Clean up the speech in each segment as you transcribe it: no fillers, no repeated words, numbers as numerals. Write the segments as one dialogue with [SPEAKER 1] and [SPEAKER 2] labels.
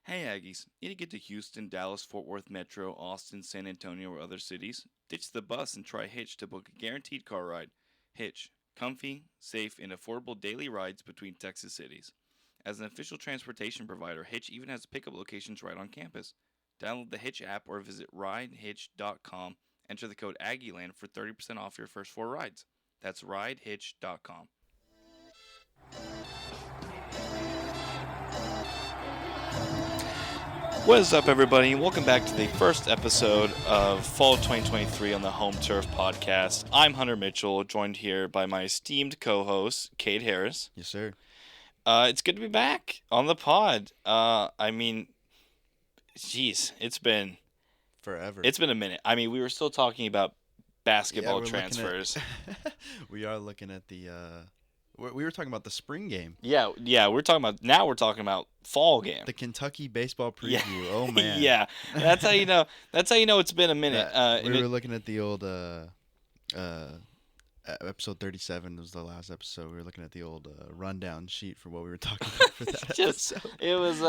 [SPEAKER 1] Hey Aggies, need to get to Houston, Dallas, Fort Worth Metro, Austin, San Antonio, or other cities? Ditch the bus and try Hitch to book a guaranteed car ride. Hitch, comfy, safe, and affordable daily rides between Texas cities. As an official transportation provider, Hitch even has pickup locations right on campus. Download the Hitch app or visit ridehitch.com. Enter the code AggieLand for 30% off your first 4 rides. That's ridehitch.com. What is up, everybody? Welcome back to the first episode of Fall 2023 on the Home Turf Podcast. I'm Hunter Mitchell, joined here by my esteemed co-host, Cade Harris.
[SPEAKER 2] Yes, sir.
[SPEAKER 1] It's good to be back on the pod. Jeez, it's been
[SPEAKER 2] Forever.
[SPEAKER 1] a minute. We were still talking about basketball
[SPEAKER 2] we're
[SPEAKER 1] transfers.
[SPEAKER 2] We are looking at the. We were talking about the spring game.
[SPEAKER 1] Yeah. We're talking about fall game.
[SPEAKER 2] The Kentucky baseball preview.
[SPEAKER 1] Yeah.
[SPEAKER 2] Oh man.
[SPEAKER 1] Yeah, that's how you know. That's how you know it's been a minute.
[SPEAKER 2] We were looking at the old episode 37 was the last episode. We were looking at the old rundown sheet for what we were talking about for that episode.
[SPEAKER 1] It was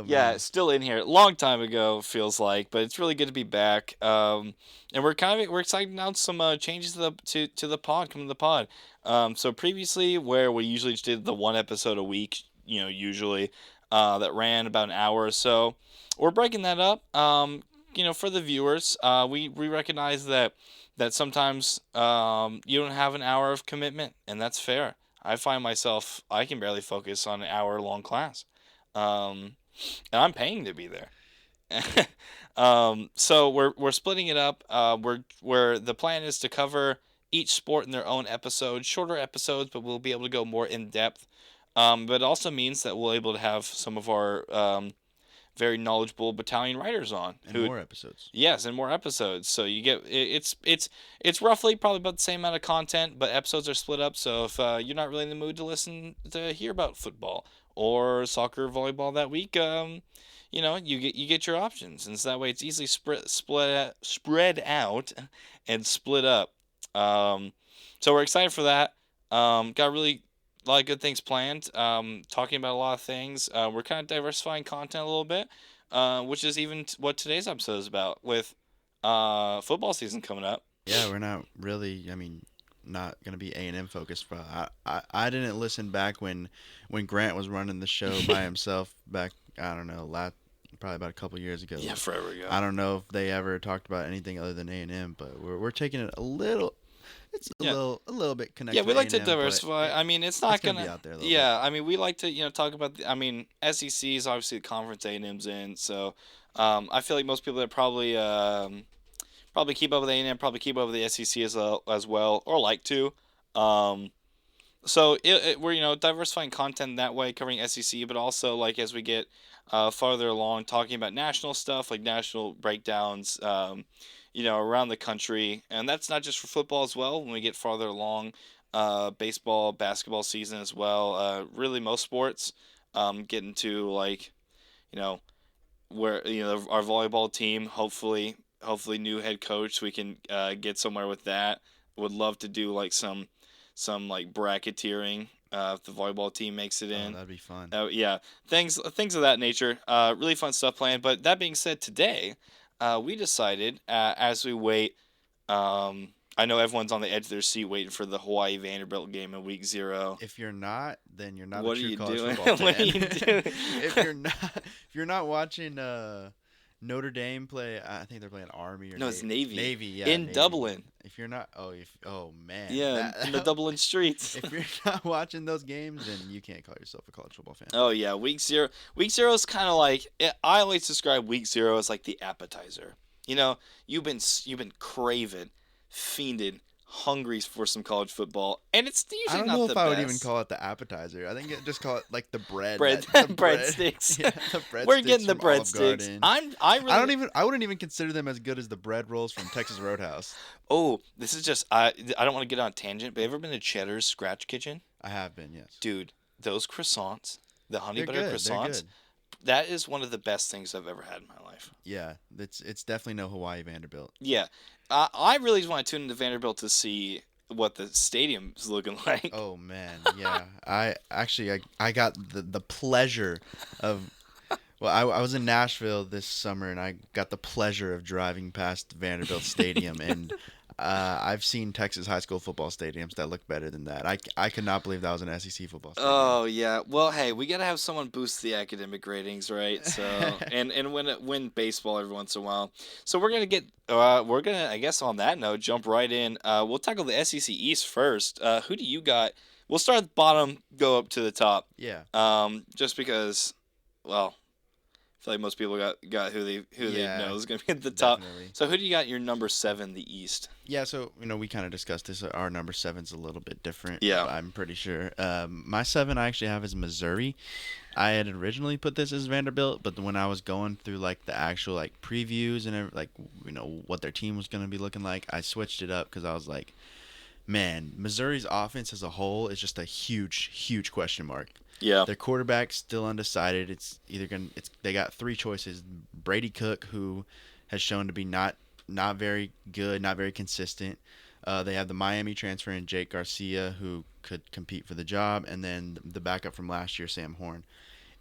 [SPEAKER 2] man.
[SPEAKER 1] still in here. Long time ago feels like, but it's really good to be back. And we're excited to announce some changes to the pod coming to the pod. So previously, where we usually just did the one episode a week, usually that ran about an hour or so, we're breaking that up. For the viewers, we recognize that sometimes you don't have an hour of commitment, and that's fair. I find myself, I can barely focus on an hour-long class. And I'm paying to be there. So we're splitting it up. Where the plan is to cover each sport in their own episodes, shorter episodes, but we'll be able to go more in depth. But it also means that we'll be able to have some of our very knowledgeable battalion writers on.
[SPEAKER 2] And more episodes.
[SPEAKER 1] Yes, and more episodes. So you get it's roughly probably about the same amount of content, but episodes are split up. So if you're not really in the mood to hear about football or soccer, volleyball that week, you get your options, and so that way it's easily spread out and split up. So we're excited for that. Got really a lot of good things planned. Talking about a lot of things. We're kind of diversifying content a little bit, which is even what today's episode is about with football season coming up.
[SPEAKER 2] Yeah, we're not really. Not gonna be A&M focused, but I didn't listen back when Grant was running the show by himself back. I don't know, probably about a couple years ago.
[SPEAKER 1] Yeah, forever ago.
[SPEAKER 2] I don't know if they ever talked about anything other than A&M, but we're taking it a little. It's a little bit connected.
[SPEAKER 1] Yeah, we like to
[SPEAKER 2] A&M,
[SPEAKER 1] diversify. It's not
[SPEAKER 2] gonna be out there a little bit.
[SPEAKER 1] We like to talk about. SEC is obviously the conference A&M's in, so I feel like most people that probably keep up with A&M, probably keep up with the SEC as well, or like to. So we're diversifying content that way, covering SEC, but also like as we get farther along, talking about national stuff, like national breakdowns, around the country, and that's not just for football as well. When we get farther along, baseball, basketball season as well. Really, most sports, get into like, where our volleyball team, hopefully new head coach, we can get somewhere with that. Would love to do like some like bracketeering if the volleyball team makes it in.
[SPEAKER 2] That'd be fun.
[SPEAKER 1] Yeah, things of that nature. Really fun stuff planned. But that being said, today we decided as we wait. I know everyone's on the edge of their seat waiting for the Hawaii Vanderbilt game in Week 0.
[SPEAKER 2] If you're not, then you're not
[SPEAKER 1] What
[SPEAKER 2] a
[SPEAKER 1] are
[SPEAKER 2] true
[SPEAKER 1] you
[SPEAKER 2] college
[SPEAKER 1] doing?
[SPEAKER 2] football fan.
[SPEAKER 1] What are you doing?
[SPEAKER 2] If you're not watching Notre Dame play, I think they're playing Army or
[SPEAKER 1] No, it's Navy.
[SPEAKER 2] Navy, yeah.
[SPEAKER 1] In
[SPEAKER 2] Navy.
[SPEAKER 1] Dublin.
[SPEAKER 2] If you're not, oh man.
[SPEAKER 1] Yeah, in the Dublin streets.
[SPEAKER 2] If you're not watching those games, then you can't call yourself a college football fan.
[SPEAKER 1] Oh yeah, Week 0. Week 0 is kind of like, I always describe Week 0 as like the appetizer. You've been craving, fiending, hungry for some college football, and it's usually not the best.
[SPEAKER 2] I don't know if I would even call it the appetizer. I think just call it like the bread.
[SPEAKER 1] Breadsticks.
[SPEAKER 2] Yeah, the breadsticks.
[SPEAKER 1] We're getting the
[SPEAKER 2] from Olive
[SPEAKER 1] breadsticks.
[SPEAKER 2] Garden.
[SPEAKER 1] I
[SPEAKER 2] wouldn't even consider them as good as the bread rolls from Texas Roadhouse.
[SPEAKER 1] Oh, this is just I don't want to get on a tangent, but have you ever been to Cheddar's Scratch Kitchen?
[SPEAKER 2] I have been, yes.
[SPEAKER 1] Dude, those croissants, the honey
[SPEAKER 2] They're
[SPEAKER 1] butter
[SPEAKER 2] good. They're
[SPEAKER 1] croissants,
[SPEAKER 2] good.
[SPEAKER 1] that is one of the best things I've ever had in my life.
[SPEAKER 2] Yeah, it's definitely no Hawaii Vanderbilt.
[SPEAKER 1] Yeah, I really just want to tune into Vanderbilt to see what the stadium's looking like.
[SPEAKER 2] Oh man, yeah. I got the pleasure of Well, I was in Nashville this summer, and I got the pleasure of driving past Vanderbilt Stadium, and I've seen Texas high school football stadiums that look better than that. I could not believe that was an SEC football stadium.
[SPEAKER 1] Oh yeah. Well, hey, we gotta have someone boost the academic ratings, right? So and win baseball every once in a while. So we're gonna, I guess on that note, jump right in. We'll tackle the SEC East first. Who do you got? We'll start at the bottom, go up to the top.
[SPEAKER 2] Yeah,
[SPEAKER 1] Just because, well, I feel like most people got who they
[SPEAKER 2] yeah,
[SPEAKER 1] know is gonna be at the top.
[SPEAKER 2] definitely.
[SPEAKER 1] So who do you got your number seven, the East?
[SPEAKER 2] Yeah, so we kind of discussed this. Our number seven's a little bit different,
[SPEAKER 1] Yeah.
[SPEAKER 2] but I'm pretty sure. My seven I actually have is Missouri. I had originally put this as Vanderbilt, but when I was going through like the actual like previews and like what their team was going to be looking like, I switched it up because I was like, man, Missouri's offense as a whole is just a huge, huge question mark.
[SPEAKER 1] Yeah.
[SPEAKER 2] Their quarterback's still undecided. It's either going it's they got three choices. Brady Cook, who has shown to be not very good, not very consistent. They have the Miami transfer in Jake Garcia, who could compete for the job, and then the backup from last year, Sam Horn.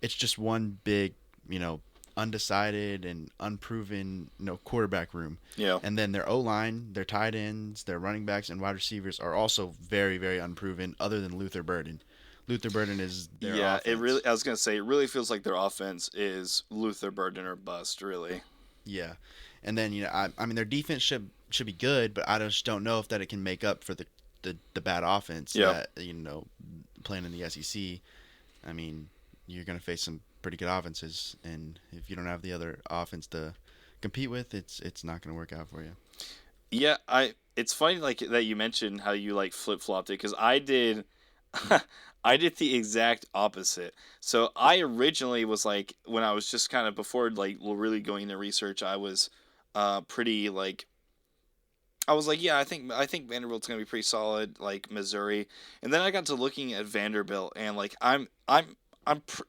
[SPEAKER 2] It's just one big, you know, undecided and unproven, quarterback room.
[SPEAKER 1] Yeah.
[SPEAKER 2] And then their O line, their tight ends, their running backs, and wide receivers are also very, very unproven. Other than Luther Burden, Luther Burden is their
[SPEAKER 1] Yeah, it really.
[SPEAKER 2] offense.
[SPEAKER 1] I was gonna say it really feels like their offense is Luther Burden or bust. Really.
[SPEAKER 2] Yeah, and then I mean their defense should be good, but I just don't know if that it can make up for the bad offense
[SPEAKER 1] Yeah.
[SPEAKER 2] that playing in the SEC. I mean, you're gonna face some pretty good offenses, and if you don't have the other offense to compete with, it's not gonna work out for you.
[SPEAKER 1] Yeah. It's funny like that you mentioned how you like flip flopped it because I did. I did the exact opposite. So I originally was like when I was just kind of before like really going into research, I was pretty like I was like, yeah, I think Vanderbilt's gonna be pretty solid, like Missouri, and then I got to looking at Vanderbilt, and like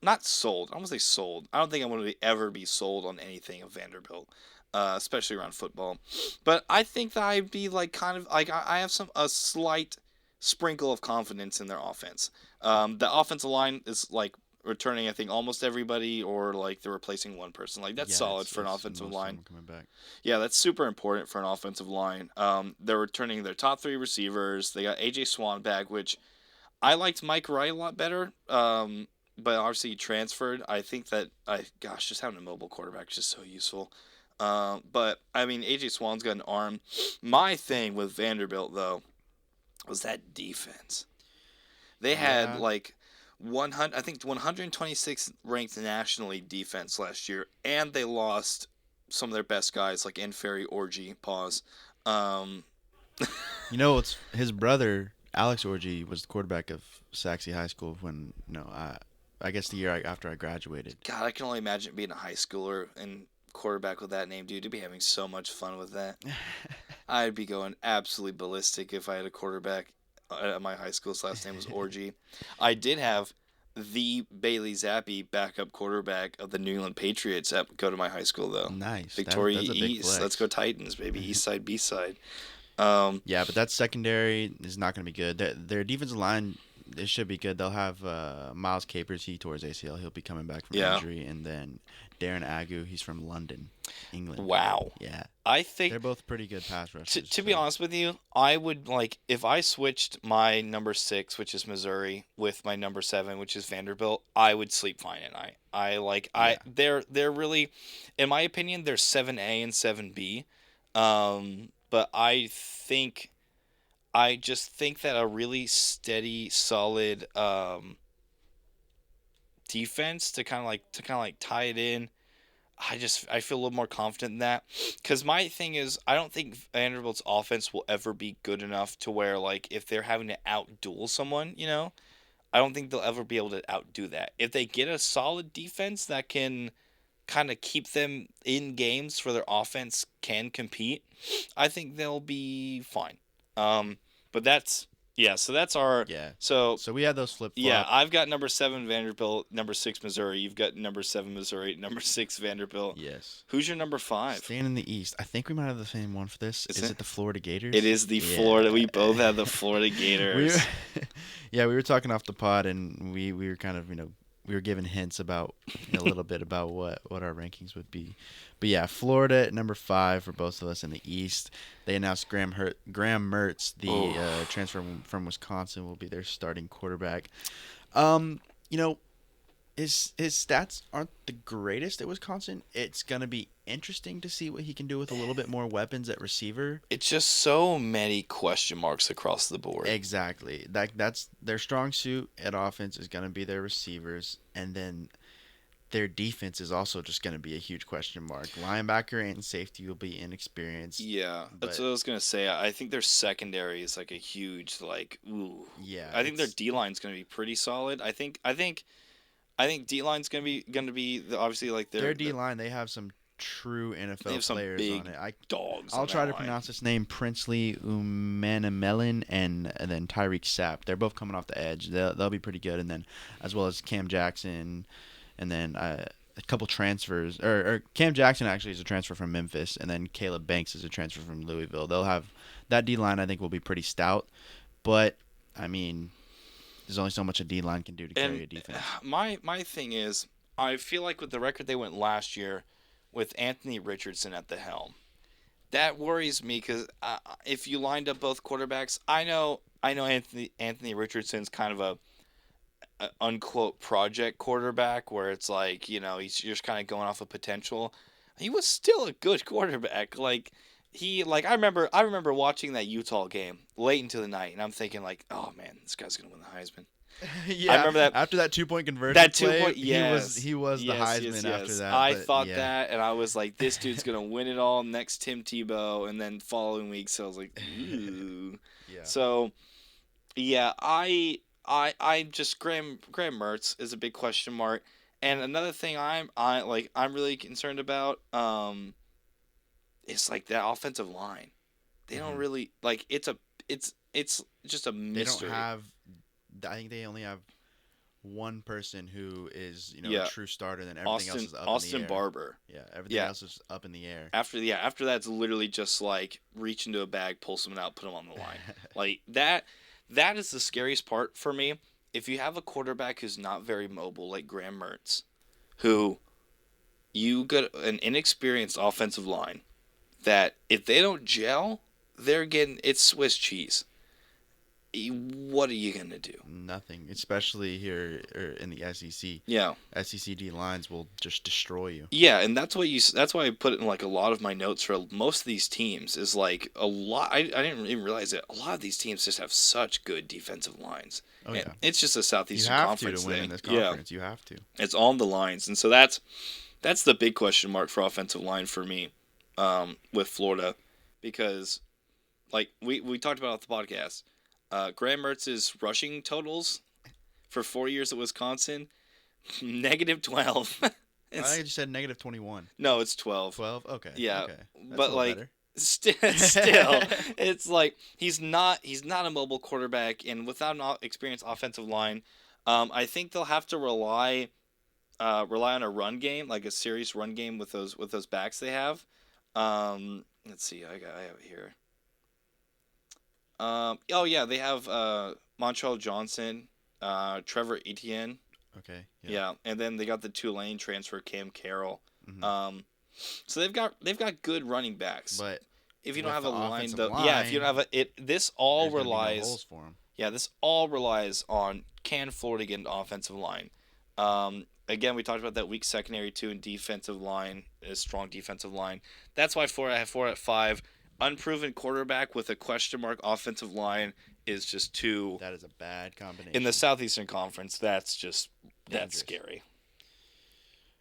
[SPEAKER 1] not sold. I don't want to say sold. I don't think I'm gonna ever be sold on anything of Vanderbilt, especially around football. But I think that I'd be like kind of like I have a slight sprinkle of confidence in their offense. The offensive line is like returning, I think, almost everybody, or like they're replacing one person. Like that's
[SPEAKER 2] Yeah,
[SPEAKER 1] solid
[SPEAKER 2] it's
[SPEAKER 1] for an
[SPEAKER 2] it's
[SPEAKER 1] offensive
[SPEAKER 2] most of
[SPEAKER 1] line.
[SPEAKER 2] them coming back.
[SPEAKER 1] Yeah, that's super important for an offensive line. They're returning their top three receivers. They got AJ Swan back, which I liked Mike Wright a lot better. But obviously he transferred. I think that gosh, just having a mobile quarterback is just so useful. But I mean, AJ Swan's got an arm. My thing with Vanderbilt though was that defense. They had
[SPEAKER 2] Yeah,
[SPEAKER 1] like 100, I think 126 ranked nationally defense last year, and they lost some of their best guys like Ferry Orgy. Pause. Um,
[SPEAKER 2] it's his brother Alex Orji was the quarterback of Saxe High School when I guess the year after I graduated.
[SPEAKER 1] God, I can only imagine being a high schooler and quarterback with that name, dude. To be having so much fun with that. I'd be going absolutely ballistic if I had a quarterback at my high school's last name was Orgy. I did have the Bailey Zappi backup quarterback of the New England Patriots go to my high school though.
[SPEAKER 2] Nice.
[SPEAKER 1] Victoria
[SPEAKER 2] That's a big
[SPEAKER 1] East. Let's
[SPEAKER 2] flex.
[SPEAKER 1] go Titans, baby. East side, B side. Um,
[SPEAKER 2] Yeah, but that secondary is not going to be good. Their defensive line, it should be good. They'll have Miles Capers. He tore his ACL. He'll be coming back from
[SPEAKER 1] yeah.
[SPEAKER 2] injury. And then Darren Agu. He's from London, England.
[SPEAKER 1] Wow.
[SPEAKER 2] Yeah,
[SPEAKER 1] I think
[SPEAKER 2] they're both pretty good pass rushers.
[SPEAKER 1] to be
[SPEAKER 2] So
[SPEAKER 1] honest with you, I would like if I switched my number 6, which is Missouri, with my number 7, which is Vanderbilt, I would sleep fine at night.
[SPEAKER 2] yeah,
[SPEAKER 1] They're really, in my opinion, they're 7A and 7B. But I just think that a really steady, solid defense to kind of like tie it in. I feel a little more confident in that because my thing is I don't think Vanderbilt's offense will ever be good enough to where like if they're having to outduel someone, I don't think they'll ever be able to outdo that. If they get a solid defense that can kind of keep them in games for their offense can compete, I think they'll be fine. Um, but that's yeah. So that's our
[SPEAKER 2] yeah.
[SPEAKER 1] so
[SPEAKER 2] So we had those flip
[SPEAKER 1] yeah.
[SPEAKER 2] flop.
[SPEAKER 1] I've got number 7 Vanderbilt, number 6 Missouri. You've got number 7 Missouri, number 6 Vanderbilt.
[SPEAKER 2] Yes.
[SPEAKER 1] Who's your number 5?
[SPEAKER 2] Staying in the East. I think we might have the same one for this.
[SPEAKER 1] Is
[SPEAKER 2] Is
[SPEAKER 1] it?
[SPEAKER 2] it the Florida
[SPEAKER 1] It
[SPEAKER 2] Gators?
[SPEAKER 1] is the Florida.
[SPEAKER 2] Yeah.
[SPEAKER 1] We both have the Florida
[SPEAKER 2] we were,
[SPEAKER 1] Gators.
[SPEAKER 2] yeah, we were talking off the pod, and we were kind of we were given hints about a little bit about what our rankings would be. But yeah, Florida at number 5 for both of us in the East. They announced Graham Mertz, the
[SPEAKER 1] Oh,
[SPEAKER 2] transfer from Wisconsin, will be their starting quarterback. Um, you know, his stats aren't the greatest at Wisconsin. It's gonna be interesting to see what he can do with a little bit more weapons at receiver.
[SPEAKER 1] it's just so many question marks across the board.
[SPEAKER 2] Exactly. That's their strong suit at offense is gonna be their receivers, and then their defense is also just gonna be a huge question mark. Linebacker and safety will be inexperienced,
[SPEAKER 1] Yeah, that's
[SPEAKER 2] but
[SPEAKER 1] what I was gonna say. I think their secondary is like a huge like ooh.
[SPEAKER 2] yeah,
[SPEAKER 1] I think their
[SPEAKER 2] it's
[SPEAKER 1] D line's gonna be pretty solid. I think D line's gonna be obviously like
[SPEAKER 2] their D line. They have some true
[SPEAKER 1] they
[SPEAKER 2] NFL
[SPEAKER 1] have some
[SPEAKER 2] players on
[SPEAKER 1] big
[SPEAKER 2] it.
[SPEAKER 1] dogs
[SPEAKER 2] I'll
[SPEAKER 1] on
[SPEAKER 2] try
[SPEAKER 1] that
[SPEAKER 2] to
[SPEAKER 1] line.
[SPEAKER 2] pronounce his name Princely Umanamelin and then Tyreek Sapp. They're both coming off the edge. They'll be pretty good. And then as well as Cam Jackson, and then a couple transfers. Or Cam Jackson actually is a transfer from Memphis, and then Caleb Banks is a transfer from Louisville. They'll have that D line. I think will be pretty stout. But I mean, there's only so much a D line can do to carry
[SPEAKER 1] And
[SPEAKER 2] a defense.
[SPEAKER 1] my thing is, I feel like with the record they went last year, with Anthony Richardson at the helm, that worries me because if you lined up both quarterbacks, I know Anthony Richardson's kind of a unquote project quarterback where it's like he's you're just kind of going off of potential. He was still a good quarterback. Like I remember watching that Utah game late into the night, and I'm thinking like, oh man, this guy's gonna win the Heisman. I
[SPEAKER 2] Yeah,
[SPEAKER 1] remember that
[SPEAKER 2] after that 2 point conversion
[SPEAKER 1] that two
[SPEAKER 2] play,
[SPEAKER 1] point.
[SPEAKER 2] he was
[SPEAKER 1] Yes,
[SPEAKER 2] he was the
[SPEAKER 1] yes, yes,
[SPEAKER 2] Heisman after
[SPEAKER 1] yes.
[SPEAKER 2] that.
[SPEAKER 1] I
[SPEAKER 2] But
[SPEAKER 1] thought
[SPEAKER 2] yeah,
[SPEAKER 1] that, and I was like, this dude's gonna win it all next Tim Tebow, and then following week, so I was like, ooh.
[SPEAKER 2] yeah.
[SPEAKER 1] So yeah, I just Graham Mertz is a big question mark, and another thing I'm really concerned about is like that offensive line. They don't
[SPEAKER 2] hmm
[SPEAKER 1] really like it's just a
[SPEAKER 2] They don't
[SPEAKER 1] mystery.
[SPEAKER 2] have. I think they only have one person who is a
[SPEAKER 1] Yeah,
[SPEAKER 2] true starter. Then everything else
[SPEAKER 1] Austin
[SPEAKER 2] is up in the
[SPEAKER 1] Austin
[SPEAKER 2] air.
[SPEAKER 1] Barber.
[SPEAKER 2] Yeah, everything
[SPEAKER 1] Yeah,
[SPEAKER 2] else is up in the air.
[SPEAKER 1] after that's literally just like reach into a bag, pull someone out, put them on the line. Like that is the scariest part for me. If you have a quarterback who's not very mobile, like Graham Mertz, who you got an inexperienced offensive line that if they don't gel, they're getting it's Swiss cheese. What are you gonna do?
[SPEAKER 2] Nothing, especially here in the SEC.
[SPEAKER 1] Yeah,
[SPEAKER 2] SEC D lines will just destroy you.
[SPEAKER 1] yeah, and that's why I put it in like a lot of my notes for most of these teams is like a lot. I didn't even realize it. A lot of these teams just have such good defensive lines.
[SPEAKER 2] Oh
[SPEAKER 1] And
[SPEAKER 2] yeah,
[SPEAKER 1] it's just a
[SPEAKER 2] you
[SPEAKER 1] Southeastern
[SPEAKER 2] have to
[SPEAKER 1] Conference
[SPEAKER 2] win in
[SPEAKER 1] thing.
[SPEAKER 2] this
[SPEAKER 1] Yeah,
[SPEAKER 2] conference. You have to.
[SPEAKER 1] it's on the lines, and so that's the big question mark for offensive line for me, with Florida, because like we talked about on the podcast, Graham Mertz's rushing totals for 4 years at Wisconsin, -12.
[SPEAKER 2] I
[SPEAKER 1] It's
[SPEAKER 2] think you said -21.
[SPEAKER 1] no, it's 12.
[SPEAKER 2] 12. Okay.
[SPEAKER 1] Yeah,
[SPEAKER 2] Okay. That's a
[SPEAKER 1] but
[SPEAKER 2] little
[SPEAKER 1] like
[SPEAKER 2] better.
[SPEAKER 1] still, it's like he's not a mobile quarterback, and without an experienced offensive line, I think they'll have to rely on a run game, like a serious run game with those backs they have. Let's see, I have it here. Oh yeah, they have Montreal Johnson, Trevor Etienne.
[SPEAKER 2] Okay. Yeah.
[SPEAKER 1] Yeah, and then they got the Tulane transfer Cam Carroll.
[SPEAKER 2] hmm
[SPEAKER 1] Um, so they've got good running backs.
[SPEAKER 2] But
[SPEAKER 1] If you don't
[SPEAKER 2] with
[SPEAKER 1] have
[SPEAKER 2] the
[SPEAKER 1] a line,
[SPEAKER 2] offensive
[SPEAKER 1] though, yeah, if you
[SPEAKER 2] line,
[SPEAKER 1] don't have this all
[SPEAKER 2] there's gonna be no
[SPEAKER 1] relies,
[SPEAKER 2] holes for him.
[SPEAKER 1] yeah, this all relies on can Florida get an offensive line. Again, we talked about that weak secondary too, and defensive line, a strong defensive line. That's why I have 4 at 5. Unproven quarterback with a question mark offensive line is just too
[SPEAKER 2] That is a bad
[SPEAKER 1] in the
[SPEAKER 2] combination.
[SPEAKER 1] Southeastern Conference. That's
[SPEAKER 2] Dangerous.
[SPEAKER 1] scary.
[SPEAKER 2] Who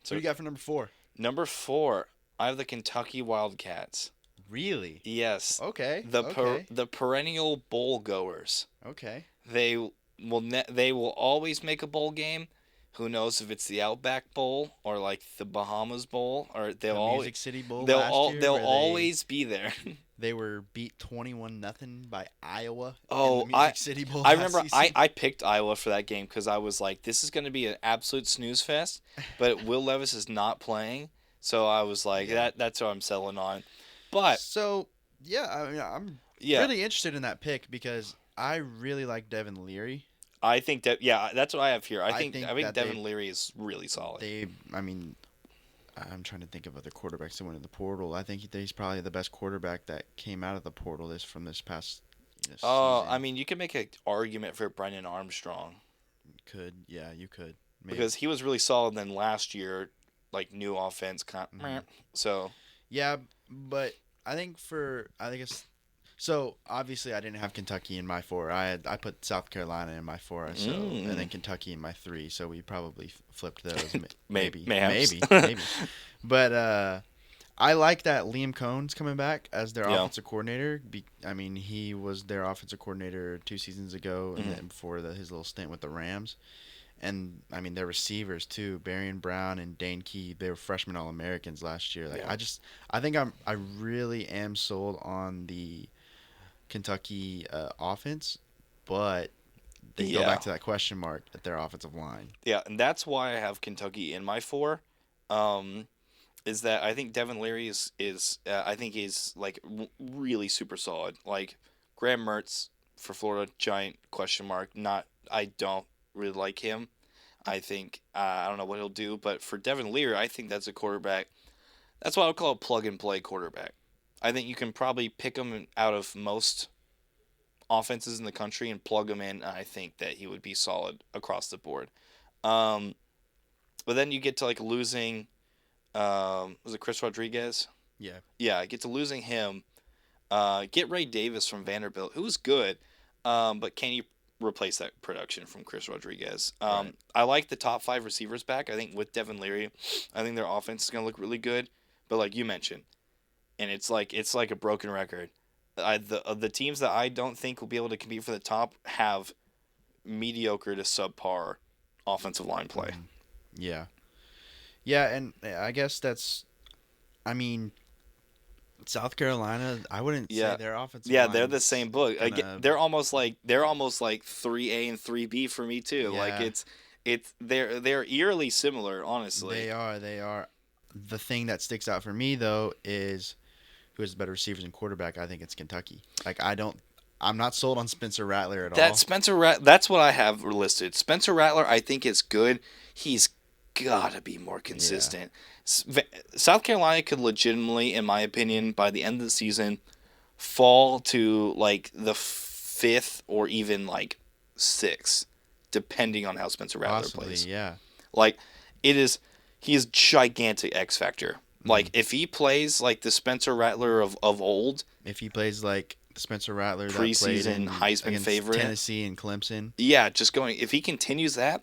[SPEAKER 1] So
[SPEAKER 2] you got for number 4?
[SPEAKER 1] number 4, I have the Kentucky Wildcats.
[SPEAKER 2] Really?
[SPEAKER 1] Yes,
[SPEAKER 2] Okay.
[SPEAKER 1] the
[SPEAKER 2] Okay.
[SPEAKER 1] the perennial bowl goers.
[SPEAKER 2] Okay.
[SPEAKER 1] They will always make a bowl game. Who knows if it's the Outback Bowl or like the Bahamas Bowl, or
[SPEAKER 2] The Music City Bowl
[SPEAKER 1] they'll
[SPEAKER 2] last
[SPEAKER 1] all
[SPEAKER 2] year
[SPEAKER 1] they'll
[SPEAKER 2] where they
[SPEAKER 1] always be there.
[SPEAKER 2] they were beat 21-0 by Iowa in the
[SPEAKER 1] Oh,
[SPEAKER 2] Music City Bowl
[SPEAKER 1] I
[SPEAKER 2] last
[SPEAKER 1] remember I
[SPEAKER 2] season.
[SPEAKER 1] I picked Iowa for that game because I was like, this is going to be an absolute snooze fest, but Will Levis is not playing, so I was like,
[SPEAKER 2] Yeah.
[SPEAKER 1] that's what I'm selling on. But
[SPEAKER 2] So, yeah, I mean, I'm
[SPEAKER 1] yeah,
[SPEAKER 2] really interested in that pick because I really like Devin Leary.
[SPEAKER 1] I think that yeah, that's what I have here.
[SPEAKER 2] I
[SPEAKER 1] I
[SPEAKER 2] think
[SPEAKER 1] think
[SPEAKER 2] that
[SPEAKER 1] Devin Leary is really solid.
[SPEAKER 2] I mean, I'm trying to think of other quarterbacks that went in the portal. I think he's probably the best quarterback that came out of the portal this past
[SPEAKER 1] I
[SPEAKER 2] season.
[SPEAKER 1] mean, you can make an argument for Brendan Armstrong
[SPEAKER 2] Could yeah, you could maybe
[SPEAKER 1] because he was really solid. Then last year, like new offense, kind
[SPEAKER 2] hmm
[SPEAKER 1] so
[SPEAKER 2] yeah, but I think it's so obviously I didn't have Kentucky in my four. I put South Carolina in my four, so and then
[SPEAKER 1] mm,
[SPEAKER 2] Kentucky in my three. So we probably flipped those.
[SPEAKER 1] mayhaps.
[SPEAKER 2] Maybe. But I like that Liam Cohn's coming back as their
[SPEAKER 1] Yeah.
[SPEAKER 2] offensive coordinator. I mean, he was their offensive coordinator 2 seasons ago, and
[SPEAKER 1] Mhm.
[SPEAKER 2] then before his little stint with the Rams. And I mean, their receivers too, Barian Brown and Dane Key. They were freshman All Americans last year.
[SPEAKER 1] Yeah.
[SPEAKER 2] I think I really am sold on the Kentucky offense, but then you go
[SPEAKER 1] Yeah.
[SPEAKER 2] back to that question mark at their offensive line.
[SPEAKER 1] Yeah, and that's why I have Kentucky in my four. Um, is that I think Devin Leary is I think he's like really super solid. Like Graham Mertz for Florida Giant question mark. Not I don't really like him. I think I don't know what he'll do, but for Devin Leary, I think that's a quarterback. That's what I would call a plug and play quarterback. I think you can probably pick him out of most offenses in the country and plug him in. I think that he would be solid across the board. Um, but then you get to like losing. Was it Chris Rodriguez?
[SPEAKER 2] Yeah.
[SPEAKER 1] Yeah, get to losing him. Get Ray Davis from Vanderbilt, who was good, but can you replace that production from Chris Rodriguez?
[SPEAKER 2] Right.
[SPEAKER 1] I like the top five receivers back. I think with Devin Leary, I think their offense is going to look really good. But like you mentioned, and it's like a broken record. The teams that I don't think will be able to compete for the top have mediocre to subpar offensive line play.
[SPEAKER 2] hmm Yeah. Yeah, and I guess that's. I mean, South Carolina. I wouldn't say
[SPEAKER 1] Yeah,
[SPEAKER 2] their offensive
[SPEAKER 1] yeah, they're the
[SPEAKER 2] line's
[SPEAKER 1] same book.
[SPEAKER 2] gonna.
[SPEAKER 1] They're almost like 3A and 3B for me too. Like
[SPEAKER 2] Yeah,
[SPEAKER 1] they're eerily similar, honestly.
[SPEAKER 2] they are. They are. The thing that sticks out for me though is who has the better receivers and quarterback. I think it's Kentucky. Like I don't. I'm not sold on Spencer Rattler at all.
[SPEAKER 1] That's what I have listed. Spencer Rattler, I think is good. He's gotta be more
[SPEAKER 2] Yeah,
[SPEAKER 1] consistent. South Carolina could legitimately, in my opinion, by the end of the season, fall to like the fifth or even like sixth, depending on how Spencer Rattler
[SPEAKER 2] possibly.
[SPEAKER 1] plays.
[SPEAKER 2] Yeah.
[SPEAKER 1] Like it is, he is gigantic X factor.
[SPEAKER 2] hmm
[SPEAKER 1] Like if he plays like the Spencer Rattler of old,
[SPEAKER 2] If he plays like Spencer Rattler that played
[SPEAKER 1] preseason
[SPEAKER 2] in
[SPEAKER 1] Heisman
[SPEAKER 2] against
[SPEAKER 1] favorite,
[SPEAKER 2] Tennessee and Clemson,
[SPEAKER 1] yeah, just going. If he continues that,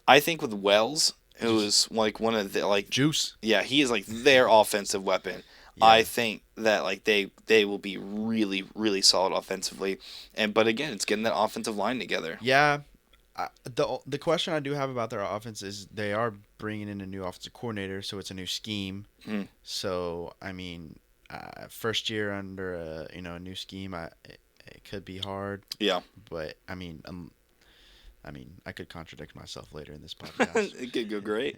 [SPEAKER 1] I think with Wells, who
[SPEAKER 2] just
[SPEAKER 1] is like one of the like,
[SPEAKER 2] juice.
[SPEAKER 1] yeah, he is like their offensive weapon. I
[SPEAKER 2] Yeah.
[SPEAKER 1] think that like they will be really solid offensively, and but again, it's getting that offensive line together.
[SPEAKER 2] Yeah. The question I do have about their offense is they are bringing in a new offensive coordinator, so it's a new scheme.
[SPEAKER 1] Hmm.
[SPEAKER 2] So I mean, first year under a new scheme, it could be hard.
[SPEAKER 1] Yeah,
[SPEAKER 2] But I mean, I could contradict myself later in this podcast.
[SPEAKER 1] it could go great.